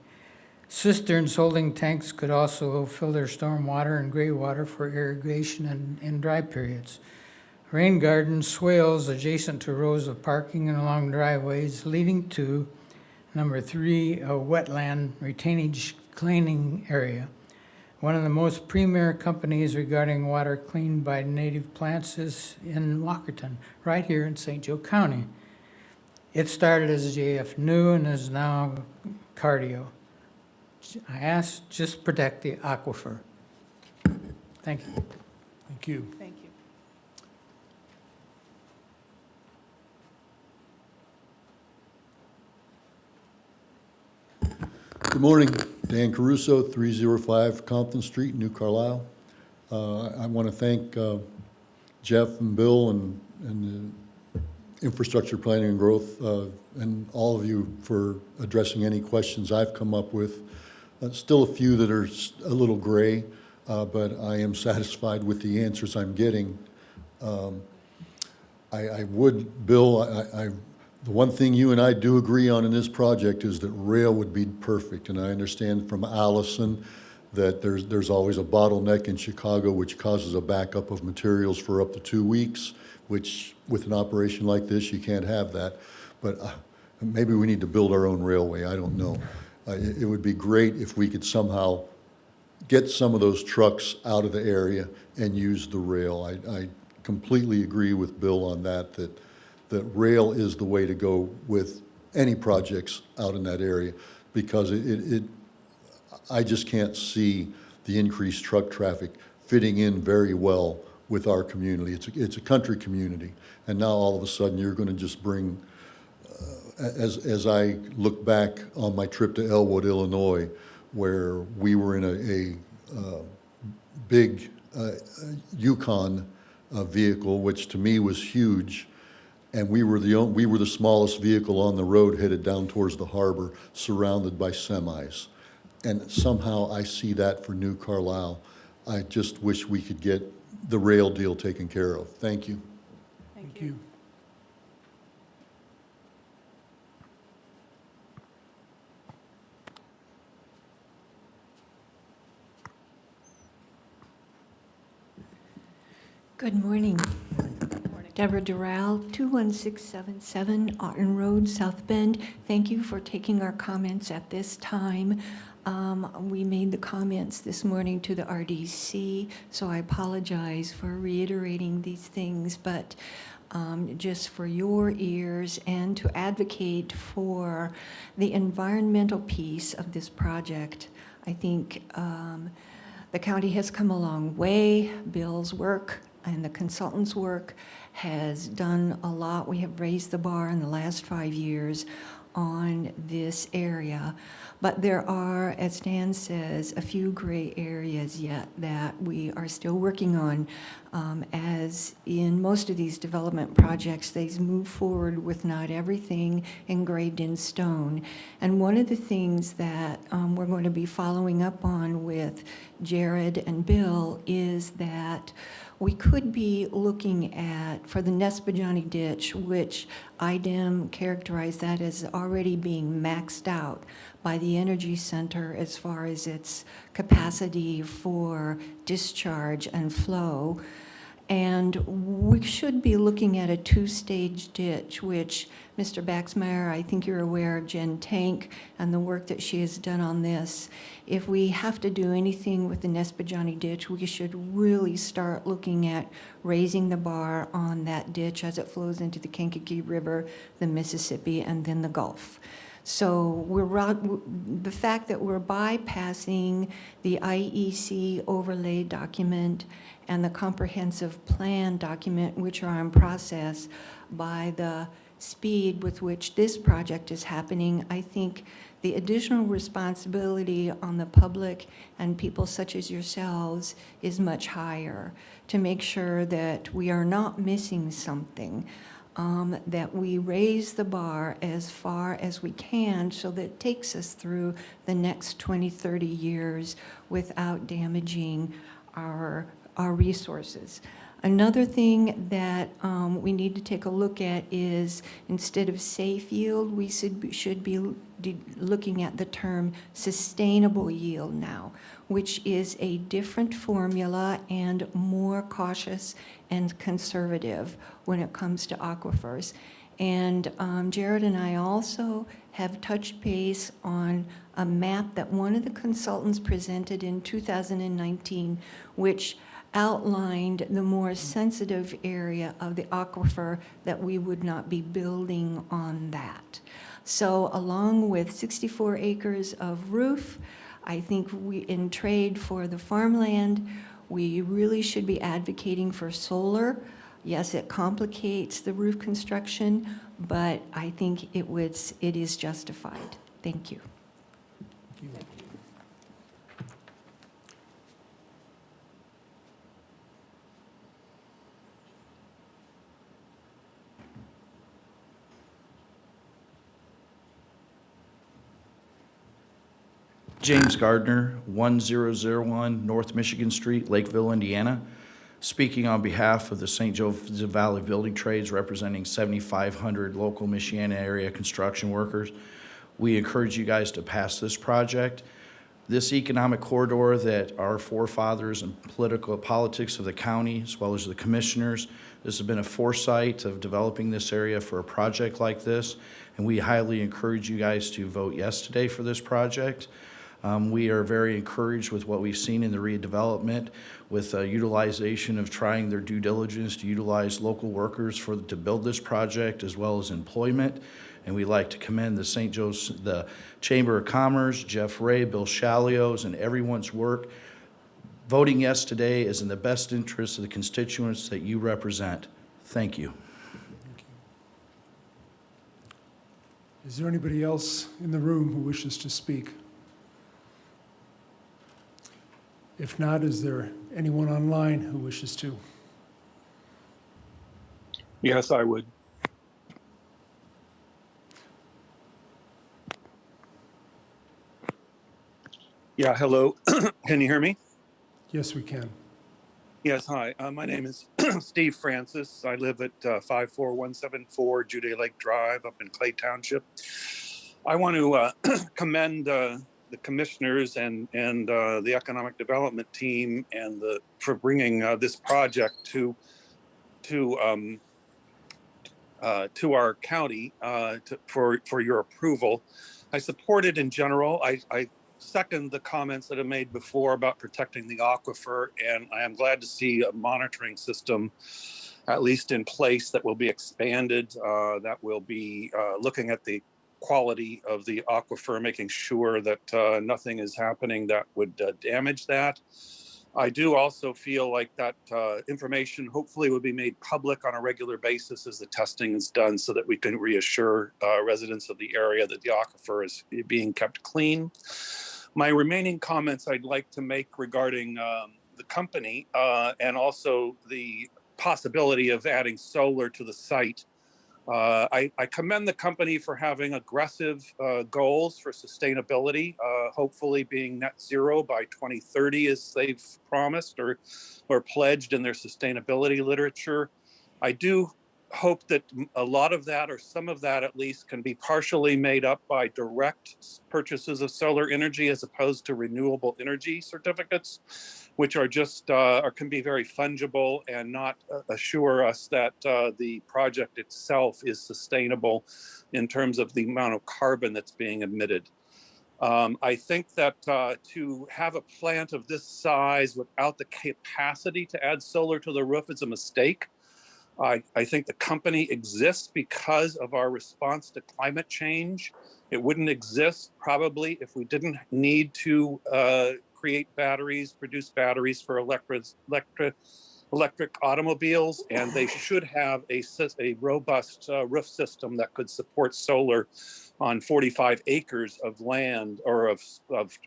Cisterns holding tanks could also fill their storm water and gray water for irrigation in dry periods. Rain garden swales adjacent to rows of parking and along driveways leading to, number 3, a wetland retainage cleaning area. One of the most premier companies regarding water cleaned by native plants is in Walkerton, right here in St. Joe County. It started as JF New and is now Cardio. I ask, just protect the aquifer. Thank you. Thank you. Thank you. Good morning, Dan Caruso, 305 Compton Street, New Carlisle. I want to thank Jeff and Bill and the Infrastructure Planning and Growth and all of you for addressing any questions I've come up with. Still a few that are a little gray, but I am satisfied with the answers I'm getting. I would, Bill, the one thing you and I do agree on in this project is that rail would be perfect. And I understand from Allison that there's always a bottleneck in Chicago which causes a backup of materials for up to 2 weeks, which with an operation like this, you can't have that. But maybe we need to build our own railway, I don't know. It would be great if we could somehow get some of those trucks out of the area and use the rail. I completely agree with Bill on that rail is the way to go with any projects out in that area, because I just can't see the increased truck traffic fitting in very well with our community. It's a country community, and now all of a sudden you're going to just bring, as I look back on my trip to Elwood, Illinois, where we were in a big Yukon vehicle, which to me was huge. And we were the smallest vehicle on the road headed down towards the harbor, surrounded by semis. And somehow I see that for New Carlisle. I just wish we could get the rail deal taken care of. Thank you. Thank you. Good morning. Deborah Doral, 21677 Otten Road, South Bend. Thank you for taking our comments at this time. We made the comments this morning to the RDC, so I apologize for reiterating these things, but just for your ears and to advocate for the environmental piece of this project. I think the county has come a long way. Bill's work and the consultant's work has done a lot. We have raised the bar in the last 5 years on this area, but there are, as Dan says, a few gray areas yet that we are still working on. As in most of these development projects, they move forward with not everything engraved in stone. And one of the things that we're going to be following up on with Jared and Bill is that we could be looking at, for the Nespajani ditch, which IDEM characterized that as already being maxed out by the Energy Center as far as its capacity for discharge and flow. And we should be looking at a two-stage ditch, which Mr. Baxmeyer, I think you're aware of Jen Tank and the work that she has done on this. If we have to do anything with the Nespajani ditch, we should really start looking at raising the bar on that ditch as it flows into the Kankakee River, the Mississippi, and then the Gulf. So the fact that we're bypassing the IEC overlay document and the comprehensive plan document, which are in process, by the speed with which this project is happening, I think the additional responsibility on the public and people such as yourselves is much higher to make sure that we are not missing something, that we raise the bar as far as we can so that it takes us through the next 20, 30 years without damaging our resources. Another thing that we need to take a look at is, instead of safe yield, we should be looking at the term sustainable yield now, which is a different formula and more cautious and conservative when it comes to aquifers. And Jared and I also have touched base on a map that one of the consultants presented in 2019, which outlined the more sensitive area of the aquifer that we would not be building on that. So along with 64 acres of roof, I think we, in trade for the farmland, we really should be advocating for solar. Yes, it complicates the roof construction, but I think it is justified. Thank you. James Gardner, 1001 North Michigan Street, Lakeville, Indiana. Speaking on behalf of the St. Joseph Valley Building Trades, representing 7,500 local Michiana area construction workers. We encourage you guys to pass this project. This economic corridor that our forefathers and politics of the county, as well as the commissioners, this has been a foresight of developing this area for a project like this, and we highly encourage you guys to vote yes today for this project. We are very encouraged with what we've seen in the redevelopment, with utilization of trying their due diligence to utilize local workers to build this project, as well as employment. And we'd like to commend the Chamber of Commerce, Jeff Ray, Bill Shalios, and everyone's work. Voting yes today is in the best interest of the constituents that you represent. Thank you. Is there anybody else in the room who wishes to speak? If not, is there anyone online who wishes to? Yes, I would. Yeah, hello. Can you hear me? Yes, we can. Yes, hi. My name is Steve Francis. I live at 54174 Juday Lake Drive up in Clay Township. I want to commend the commissioners and the economic development team and for bringing this project to our county for your approval. I support it in general. I second the comments that I made before about protecting the aquifer, and I am glad to see a monitoring system at least in place that will be expanded, that will be looking at the quality of the aquifer, making sure that nothing is happening that would damage that. I do also feel like that information hopefully will be made public on a regular basis as the testing is done, so that we can reassure residents of the area that the aquifer is being kept clean. My remaining comments I'd like to make regarding the company and also the possibility of adding solar to the site. I commend the company for having aggressive goals for sustainability, hopefully being net zero by 2030 as they've promised or pledged in their sustainability literature. I do hope that a lot of that, or some of that at least, can be partially made up by direct purchases of solar energy as opposed to renewable energy certificates, which are just or can be very fungible and not assure us that the project itself is sustainable in terms of the amount of carbon that's being emitted. I think that to have a plant of this size without the capacity to add solar to the roof is a mistake. I think the company exists because of our response to climate change It wouldn't exist probably if we didn't need to create batteries, produce batteries for electric automobiles, and they should have a robust roof system that could support solar on 45 acres of land or of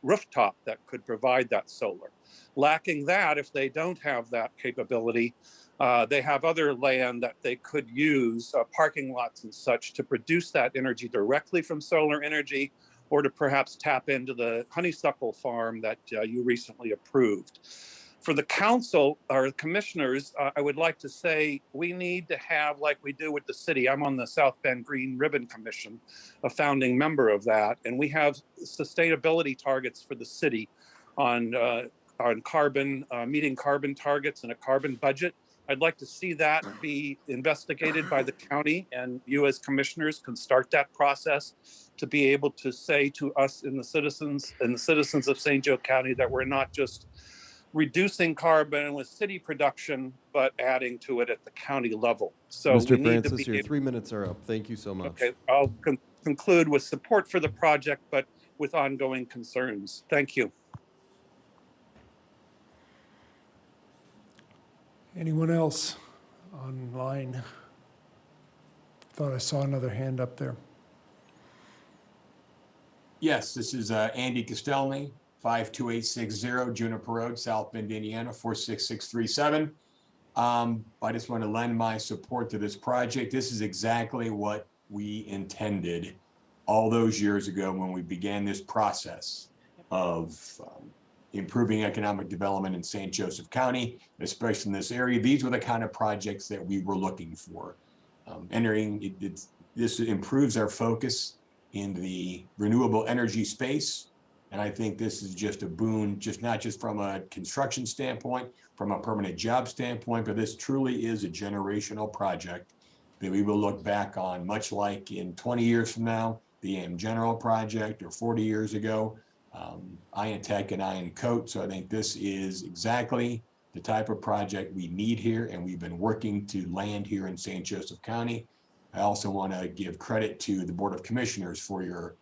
rooftop that could provide that solar. Lacking that, if they don't have that capability, they have other land that they could use, parking lots and such, to produce that energy directly from solar energy, or to perhaps tap into the honeysuckle farm that you recently approved. For the council or commissioners, I would like to say we need to have, like we do with the city. I'm on the South Bend Green Ribbon Commission, a founding member of that, and we have sustainability targets for the city on carbon, meeting carbon targets and a carbon budget. I'd like to see that be investigated by the county, and you as commissioners can start that process to be able to say to us and the citizens of St. Joe County that we're not just reducing carbon with city production, but adding to it at the county level. So Mr. we need to Francis, be your 3 minutes are up. Thank you so much. Okay, I'll conclude with support for the project, but with ongoing concerns. Thank you. Anyone else online? Thought I saw another hand up there. Yes, this is Andy Castelny, 52860 Juniper Road, South Bend, Indiana, 46637. I just want to lend my support to this project. This is exactly what we intended all those years ago when we began this process of improving economic development in St. Joseph County, especially in this area. These were the kind of projects that we were looking for. This improves our focus in the renewable energy space. And I think this is just a boon, not just from a construction standpoint, from a permanent job standpoint, but this truly is a generational project that we will look back on, much like in 20 years from now, the AM General project, or 40 years ago, Iron Tech and Iron Coat. So I think this is exactly the type of project we need here, and we've been working to land here in St. Joseph County. I also want to give credit to the Board of Commissioners for your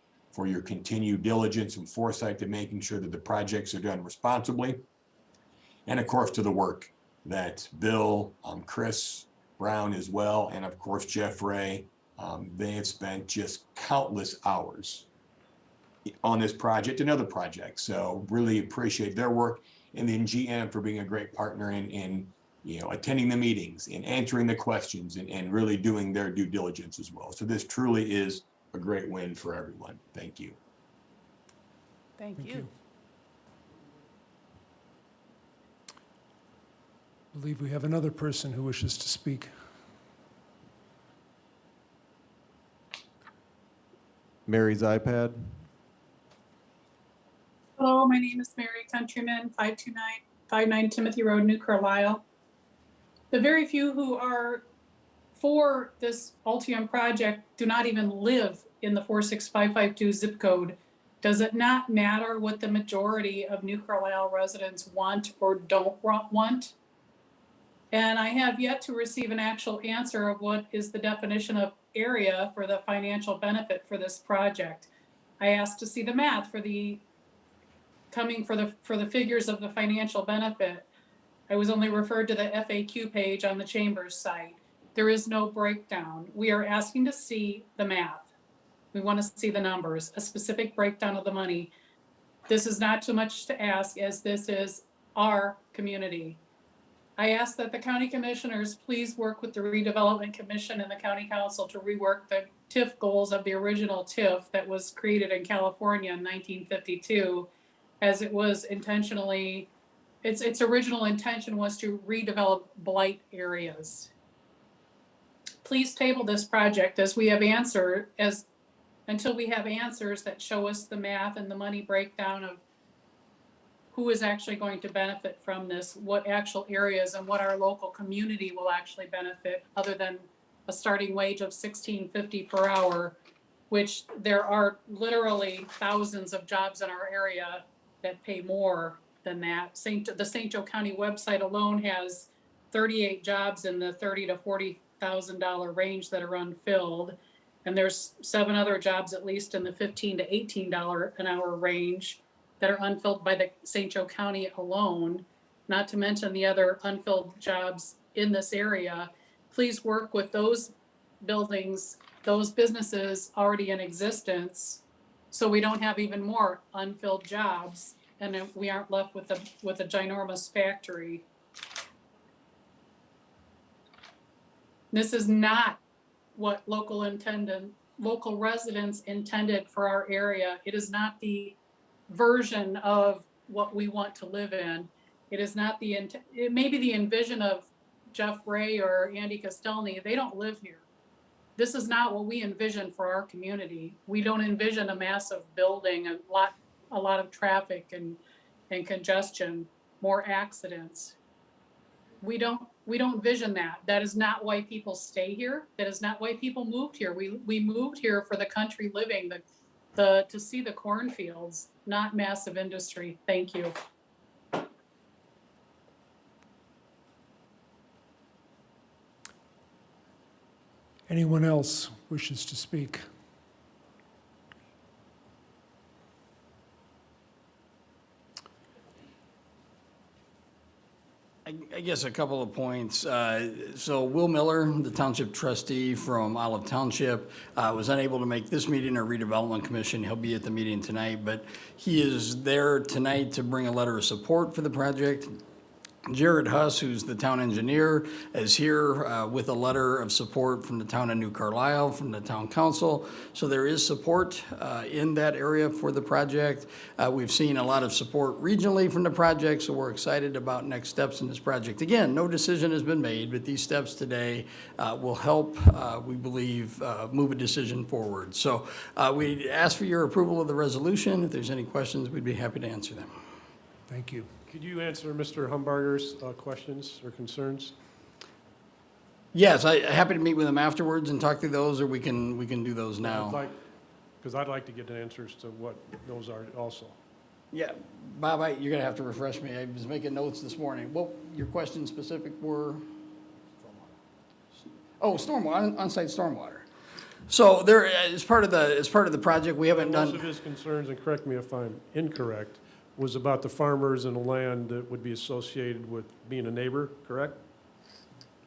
continued diligence and foresight to making sure that the projects are done responsibly. And of course, to the work that Bill, Chris Brown as well, and of course, Jeff Ray, they have spent just countless hours on this project and other projects. So really appreciate their work, and then GM for being a great partner in attending the meetings and answering the questions and really doing their due diligence as well. So this truly is a great win for everyone. Thank you. Thank you. I believe we have another person who wishes to speak. Mary's iPad. Hello, my name is Mary Countryman, 52959 Timothy Road, New Carlisle. The very few who are for this Ultim project do not even live in the 46552 zip code. Does it not matter what the majority of New Carlisle residents want or don't want? And I have yet to receive an actual answer of what is the definition of area for the financial benefit for this project. I asked to see the math for the figures of the financial benefit. I was only referred to the FAQ page on the Chamber's site. There is no breakdown. We are asking to see the math. We want to see the numbers, a specific breakdown of the money. This is not too much to ask, as this is our community. I ask that the county commissioners please work with the Redevelopment Commission and the county council to rework the TIF goals of the original TIF that was created in California in 1952, as it was intentionally, its original intention was to redevelop blight areas. Please table this project until we have answers that show us the math and the money breakdown of who is actually going to benefit from this, what actual areas and what our local community will actually benefit, other than a starting wage of $16.50 per hour, which there are literally thousands of jobs in our area that pay more than that. The St. Joe County website alone has 38 jobs in the $30,000 to $40,000 range that are unfilled. And there's 7 other jobs, at least in the $15 to $18 an hour range, that are unfilled by the St. Joe County alone, not to mention the other unfilled jobs in this area. Please work with those buildings, those businesses already in existence, so we don't have even more unfilled jobs and then we aren't left with a ginormous factory. This is not what local residents intended for our area. It is not the version of what we want to live in. It is not it may be the envision of Jeff Ray or Andy Castelny. They don't live here. This is not what we envision for our community. We don't envision a massive building, a lot of traffic and congestion, more accidents. We don't envision that. That is not why people stay here. That is not why people moved here. We moved here for the country living, to see the cornfields, not massive industry. Thank you. Anyone else wishes to speak? I guess a couple of points. So Will Miller, the township trustee from Olive Township, was unable to make this meeting or redevelopment commission. He'll be at the meeting tonight, but he is there tonight to bring a letter of support for the project. Jared Huss, who's the town engineer, is here with a letter of support from the town of New Carlisle, from the town council. So there is support in that area for the project. We've seen a lot of support regionally from the project, so we're excited about next steps in this project. Again, no decision has been made, but these steps today will help, we believe, move a decision forward. So we ask for your approval of the resolution. If there's any questions, we'd be happy to answer them. Thank you. Could you answer Mr. Humbarger's questions or concerns? Yes, I'm happy to meet with him afterwards and talk through those, or we can do those now. Because I'd like to get answers to what those are also. Yeah, Bob, you're gonna have to refresh me. I was making notes this morning. What your questions specific were? Oh, stormwater, on-site stormwater. So there, as part of the project, we haven't done. Most of his concerns, and correct me if I'm incorrect, was about the farmers and the land that would be associated with being a neighbor, correct?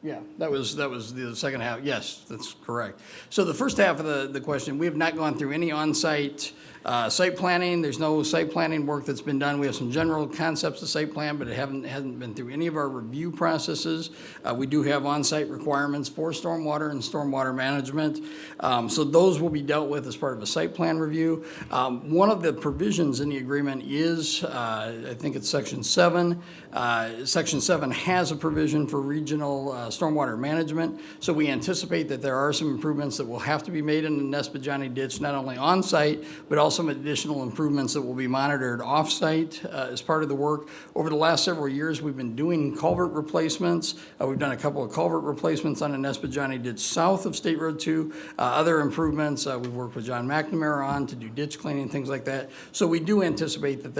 Yeah, that was the second half. Yes, that's correct. So the first half of the question, we have not gone through any on-site site planning. There's no site planning work that's been done. We have some general concepts of site plan, but it hasn't been through any of our review processes. We do have on-site requirements for stormwater and stormwater management. So those will be dealt with as part of a site plan review. One of the provisions in the agreement is, I think it's Section 7. Section 7 has a provision for regional stormwater management. So we anticipate that there are some improvements that will have to be made in the Nespajani ditch, not only on-site, but also some additional improvements that will be monitored off-site as part of the work. Over the last several years, we've been doing culvert replacements. We've done a couple of culvert replacements on the Nespajani ditch south of State Road 2. Other improvements we've worked with John McNamara on to do ditch cleaning, things like that. So we do anticipate that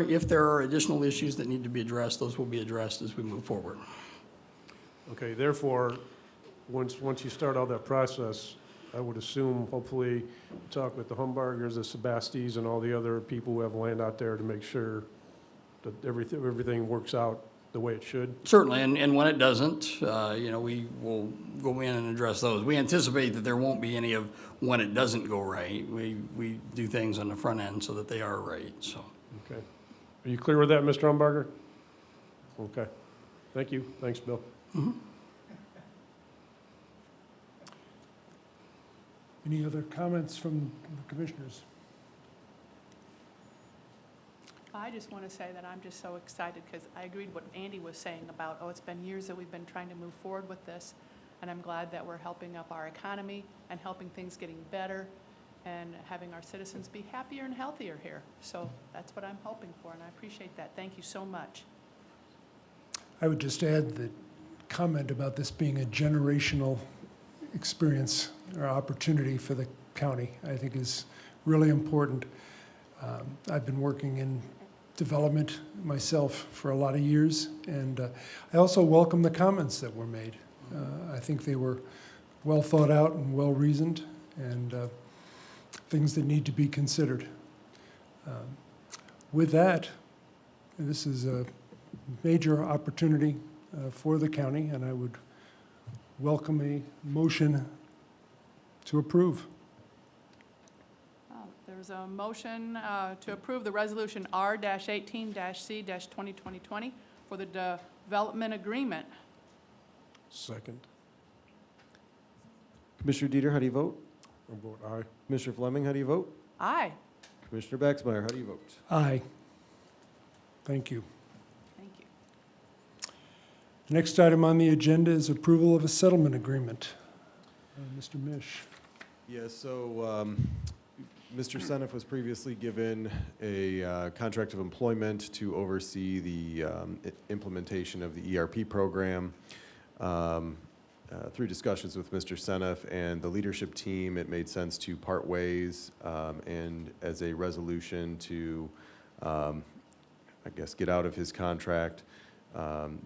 if there are additional issues that need to be addressed, those will be addressed as we move forward. Okay, therefore, once you start all that process, I would assume, hopefully, you talk with the Humbargers, the Sebastis, and all the other people who have land out there to make sure that everything works out the way it should. Certainly, and when it doesn't, we will go in and address those. We anticipate that there won't be any of when it doesn't go right. We do things on the front end so that they are right, so. Okay. Are you clear with that, Mr. Humbarger? Okay. Thank you. Thanks, Bill. Mm-hmm. Any other comments from the commissioners? I just want to say that I'm just so excited because I agreed what Andy was saying about, it's been years that we've been trying to move forward with this. And I'm glad that we're helping up our economy and helping things getting better and having our citizens be happier and healthier here. So that's what I'm hoping for, and I appreciate that. Thank you so much. I would just add that comment about this being a generational experience or opportunity for the county, I think is really important. I've been working in development myself for a lot of years, and I also welcome the comments that were made. I think they were well thought out and well reasoned, and things that need to be considered. With that, this is a major opportunity for the county, and I would welcome a motion to approve. There's a motion to approve the resolution R-18-C-2020 for the development agreement. Second. Commissioner Dieter, how do you vote? I vote aye. Commissioner Fleming, how do you vote? Aye. Commissioner Baxmeyer, how do you vote? Aye. Thank you. Thank you. Next item on the agenda is approval of a settlement agreement. Mr. Mish. Yes, so Mr. Seneff was previously given a contract of employment to oversee the implementation of the ERP program. Through discussions with Mr. Seneff and the leadership team, it made sense to part ways and as a resolution to, I guess, get out of his contract.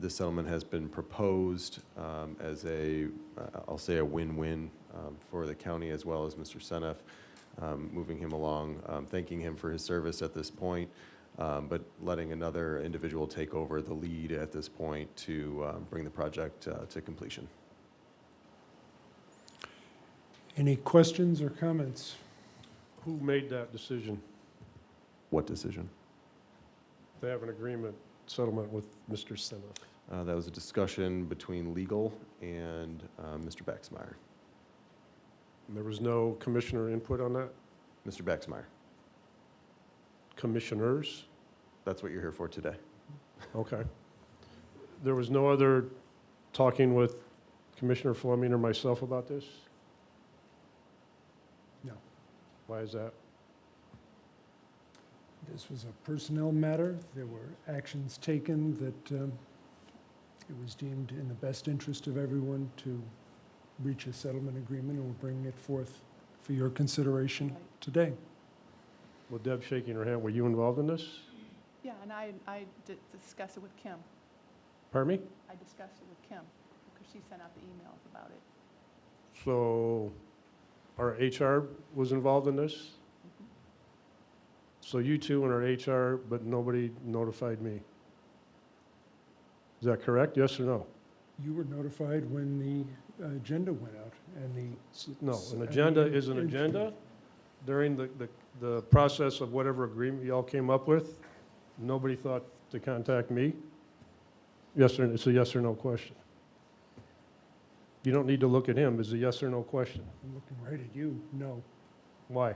This settlement has been proposed as a, I'll say, a win-win for the county as well as Mr. Seneff, moving him along, thanking him for his service at this point, but letting another individual take over the lead at this point to bring the project to completion. Any questions or comments? Who made that decision What decision? to have an agreement, settlement with Mr. Seneff? That was a discussion between legal and Mr. Baxmeyer. There was no commissioner input on that? Mr. Baxmeyer, Commissioners? that's what you're here for today. Okay. There was no other talking with Commissioner Fleming or myself about this? No. Why is that? This was a personnel matter. There were actions taken that it was deemed in the best interest of everyone to reach a settlement agreement, and we'll bring it forth for your consideration today. Well, Deb shaking her hand, were you involved in this? Yeah, and I discussed it with Kim. Pardon me? I discussed it with Kim because she sent out the emails about it. So our HR was involved in this? So you two and our HR, but nobody notified me? Is that correct? Yes or no? You were notified when the agenda went out, and the... No, an agenda is an agenda. During the process of whatever agreement y'all came up with, nobody thought to contact me? Yes or, it's a yes or no question. You don't need to look at him, it's a yes or no question. I'm looking right at you. No. Why?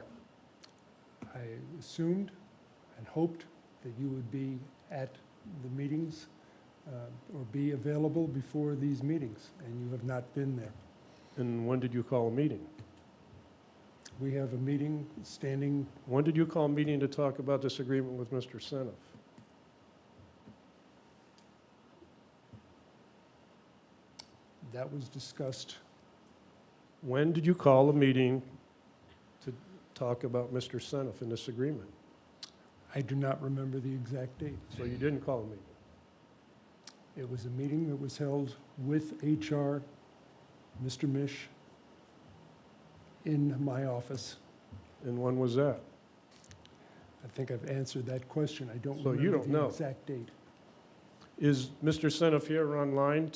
I assumed and hoped that you would be at the meetings or be available before these meetings, and you have not been there. And when did you call a meeting? We have a meeting standing. When did you call a meeting to talk about this agreement with Mr. Seneff? That was discussed. When did you call a meeting to talk about Mr. Seneff in this agreement? I do not remember the exact date. So you didn't call a meeting? It was a meeting that was held with HR, Mr. Mish, in my office. And when was that? I think I've answered that question. I don't So you remember don't the know. exact date. Is Mr. Seneff here online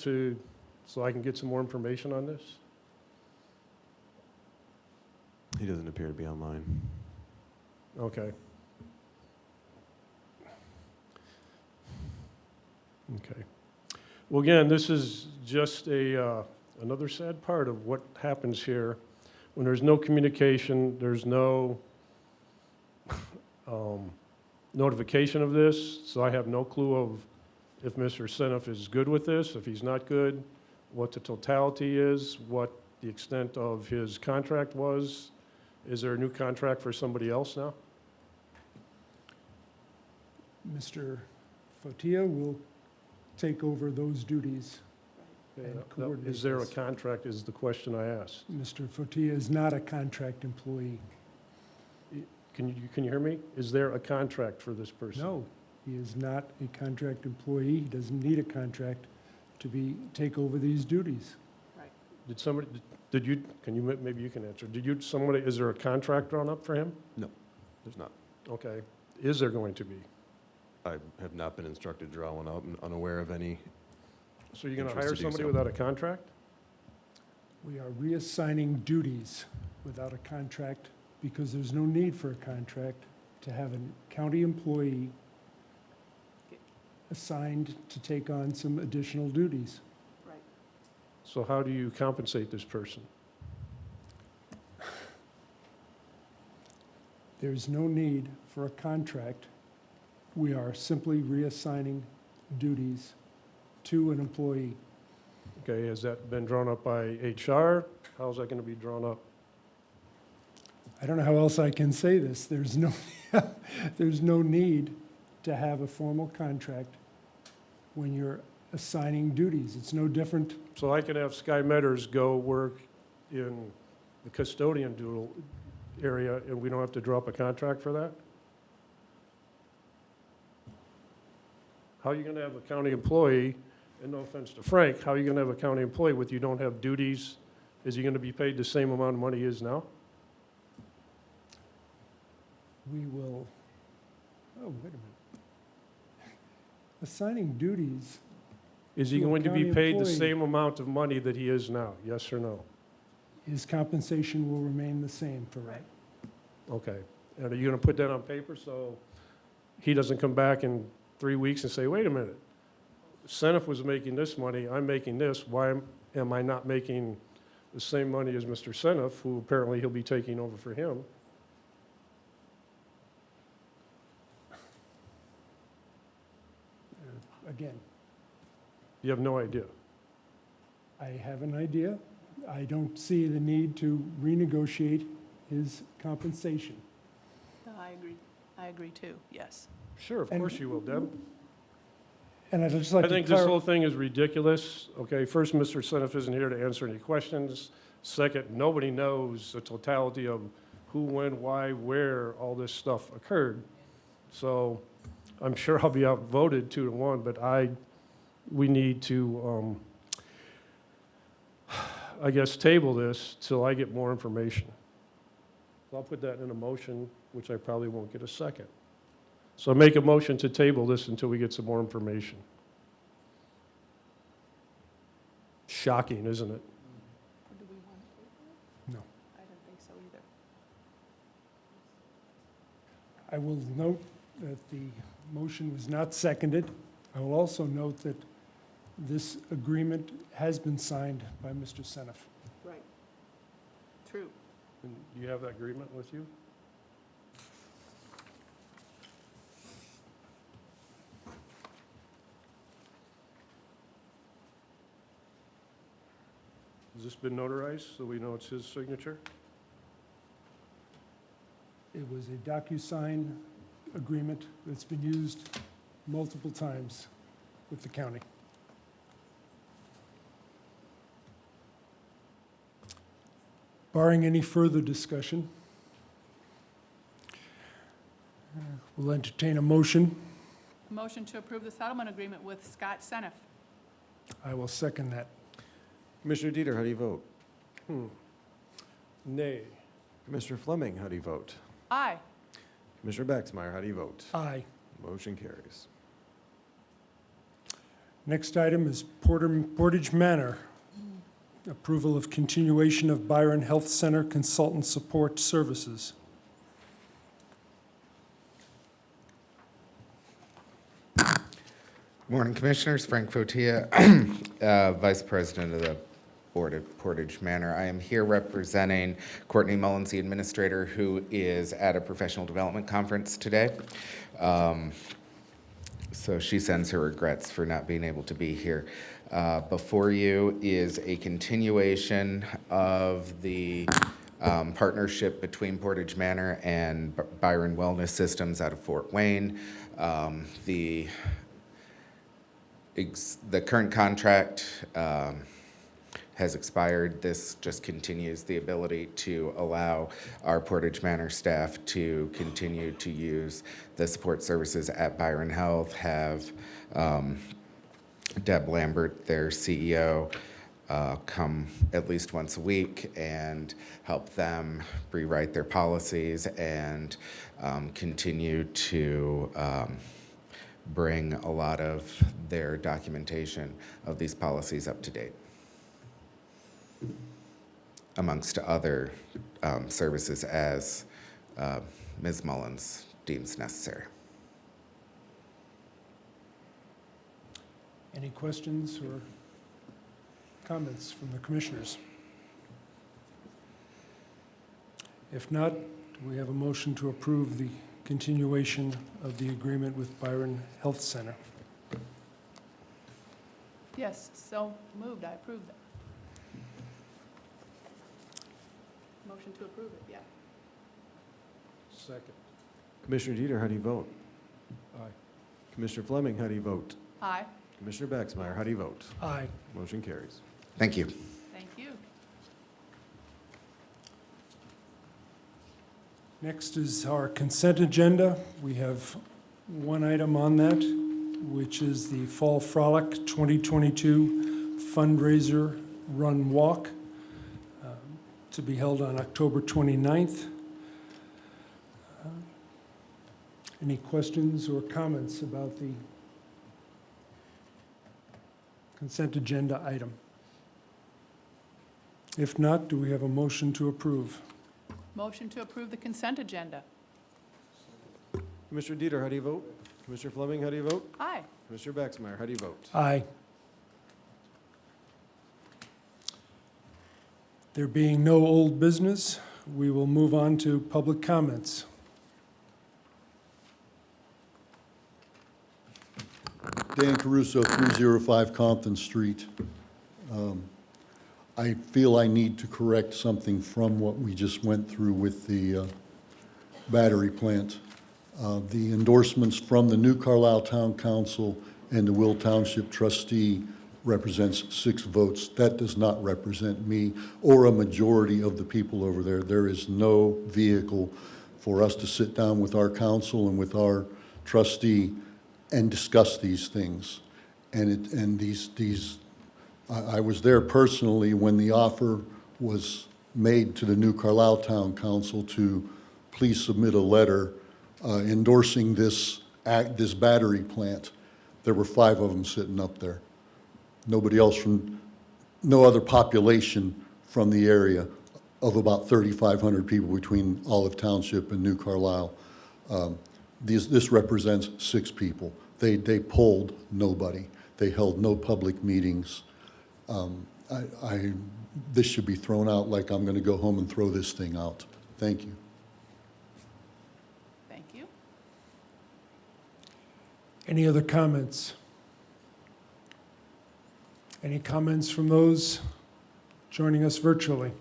so I can get some more information on this? He doesn't appear to be online. Okay. Okay. Well, again, this is just another sad part of what happens here. When there's no communication, there's no notification of this, so I have no clue of if Mr. Seneff is good with this, if he's not good, what the totality is, what the extent of his contract was. Is there a new contract for somebody else now? Mr. Fotia will take over those duties and coordinate Is there a this. contract is the question I asked. Mr. Fotia is not a contract employee. Can you hear me? Is there a contract for this person? No, he is not a contract employee. He doesn't need a contract to take over these duties. Did somebody, did you, can you, maybe you can answer. Did you, somebody, is there a contract drawn up for him? No, there's not. Okay. Is there going to be? I have not been instructed to draw one up and unaware of any. So you're going to Interest hire to do somebody so. without a contract? We are reassigning duties without a contract because there's no need for a contract to have a county employee assigned to take on some additional duties. So how do you compensate this person? There's no need for a contract. We are simply reassigning duties to an employee. Okay, has that been drawn up by HR? How's that going to be drawn up? I don't know how else I can say this. There's no, there's no need to have a formal contract when you're assigning duties. It's no different. So I can have Sky Metters go work in the custodian doodle area, and we don't have to draw up a contract for that? How are you going to have a county employee, and no offense to Frank, how are you going to have a county employee with you don't have duties? Is he going to be paid the same amount of money he is now? We will, oh, wait a minute. Assigning duties, Is he To a going to be county paid the employee. same amount of money that he is now? Yes or no? his compensation will remain the same for right. Okay. And are you going to put that on paper so he doesn't come back in 3 weeks and say, wait a minute, Seneff was making this money, I'm making this, why am I not making the same money as Mr. Seneff, who apparently he'll be taking over for him? Again, You have no idea. I have an idea. I don't see the need to renegotiate his compensation. No, I agree. I agree too, yes. Sure, of And- course you will, Deb. And I'd just like I to think this clarify. whole thing is ridiculous. Okay, first, Mr. Seneff isn't here to answer any questions. Second, nobody knows the totality of who, when, why, where all this stuff occurred. So I'm sure I'll be outvoted 2-1, but we need to, I guess, table this till I get more information. I'll put that in a motion, which I probably won't get a second. So make a motion to table this until we get some more information. Shocking, isn't it? Do we want to? No. I don't think so either. I will note that the motion was not seconded. I will also note that this agreement has been signed by Mr. Seneff. Right. True. And do you have that agreement with you? Has this been notarized so we know it's his signature? It was a DocuSign agreement that's been used multiple times with the county. Barring any further discussion, we'll entertain a motion. Motion to approve the settlement agreement with Scott Seneff. I will second that. Commissioner Dieter, how do you vote? Nay. Commissioner Fleming, how do you vote? Aye. Commissioner Baxmeyer, how do you vote? Aye. Motion carries. Next item is Portage Manor. Approval of continuation of Byron Health Center Consultant Support Services. Morning, Commissioners. Frank Fotia, Vice President of the Board of Portage Manor. I am here representing Courtney Mullins, the Administrator, who is at a professional development conference today. So she sends her regrets for not being able to be here. Before you is a continuation of the partnership between Portage Manor and Byron Wellness Systems out of Fort Wayne. The current contract has expired. This just continues the ability to allow our Portage Manor staff to continue to use the support services at Byron Health, have Deb Lambert, their CEO, come at least once a week and help them rewrite their policies and continue to bring a lot of their documentation of these policies up to date, amongst other services as Ms. Mullins deems necessary. Any questions or comments from the commissioners? If not, do we have a motion to approve the continuation of the agreement with Byron Health Center? Yes, so moved, I approve that. Motion to approve it, yeah. Second. Commissioner Dieter, how do you vote? Aye. Commissioner Fleming, how do you vote? Aye. Commissioner Baxmeyer, how do you vote? Aye. Motion carries. Thank you. Thank you. Next is our consent agenda. We have one item on that, which is the Fall Frolic 2022 fundraiser run walk to be held on October 29th. Any questions or comments about the consent agenda item? If not, do we have a motion to approve? Motion to approve the consent agenda. Commissioner Dieter, how do you vote? Commissioner Fleming, how do you vote? Aye. Commissioner Baxmeyer, how do you vote? Aye. There being no old business, we will move on to public comments. Dan Caruso, 305 Compton Street. I feel I need to correct something from what we just went through with the battery plant. The endorsements from the New Carlisle Town Council and the Will Township trustee represents 6 votes. That does not represent me or a majority of the people over there. There is no vehicle for us to sit down with our council and with our trustee and discuss these things. I was there personally when the offer was made to the New Carlisle Town Council to please submit a letter endorsing this battery plant. There were 5 of them sitting up there. Nobody else no other population from the area of about 3,500 people between Olive Township and New Carlisle. This represents 6 people. They polled nobody. They held no public meetings. This should be thrown out like I'm going to go home and throw this thing out. Thank you. Thank you. Any other comments? Any comments from those joining us virtually?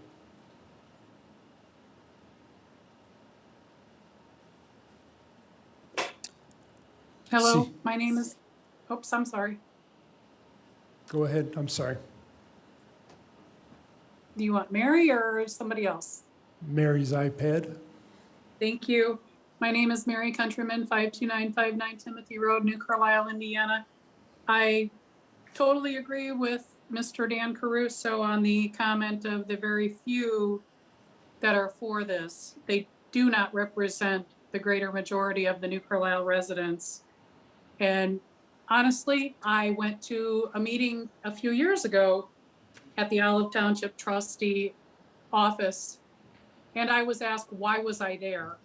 Hello, See. my name is, oops, I'm sorry. Go ahead, I'm sorry. Do you want Mary or somebody else? Mary's iPad. Thank you. My name is Mary Countryman, 52959 Timothy Road, New Carlisle, Indiana. I totally agree with Mr. Dan Caruso on the comment of the very few that are for this. They do not represent the greater majority of the New Carlisle residents. And honestly, I went to a meeting a few years ago at the Olive Township trustee office, and I was asked, why was I there?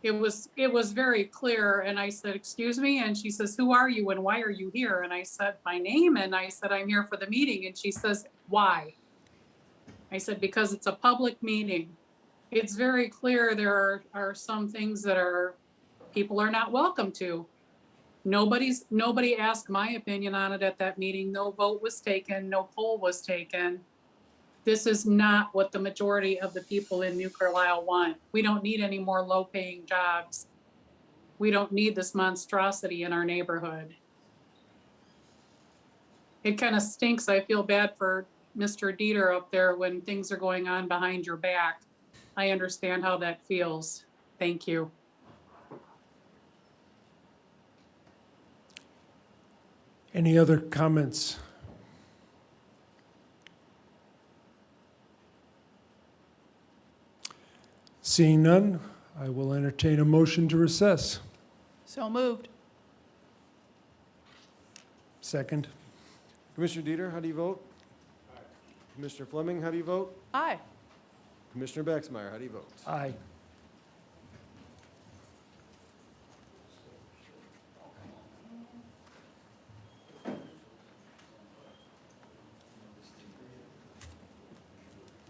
It was very clear, and I said, excuse me, and she says, who are you and why are you here? And I said my name, and I said, I'm here for the meeting, and she says, why? I said, because it's a public meeting. It's very clear there are some things that people are not welcome to. Nobody asked my opinion on it at that meeting. No vote was taken, no poll was taken. This is not what the majority of the people in New Carlisle want. We don't need any more low-paying jobs. We don't need this monstrosity in our neighborhood. It kind of stinks. I feel bad for Mr. Dieter up there when things are going on behind your back. I understand how that feels. Thank you. Any other comments Seeing none, I will entertain a motion to recess. So moved. Second. Commissioner Dieter, how do you vote? Commissioner Fleming, how do you vote? Aye. Commissioner Baxmeyer, how do you vote? Aye.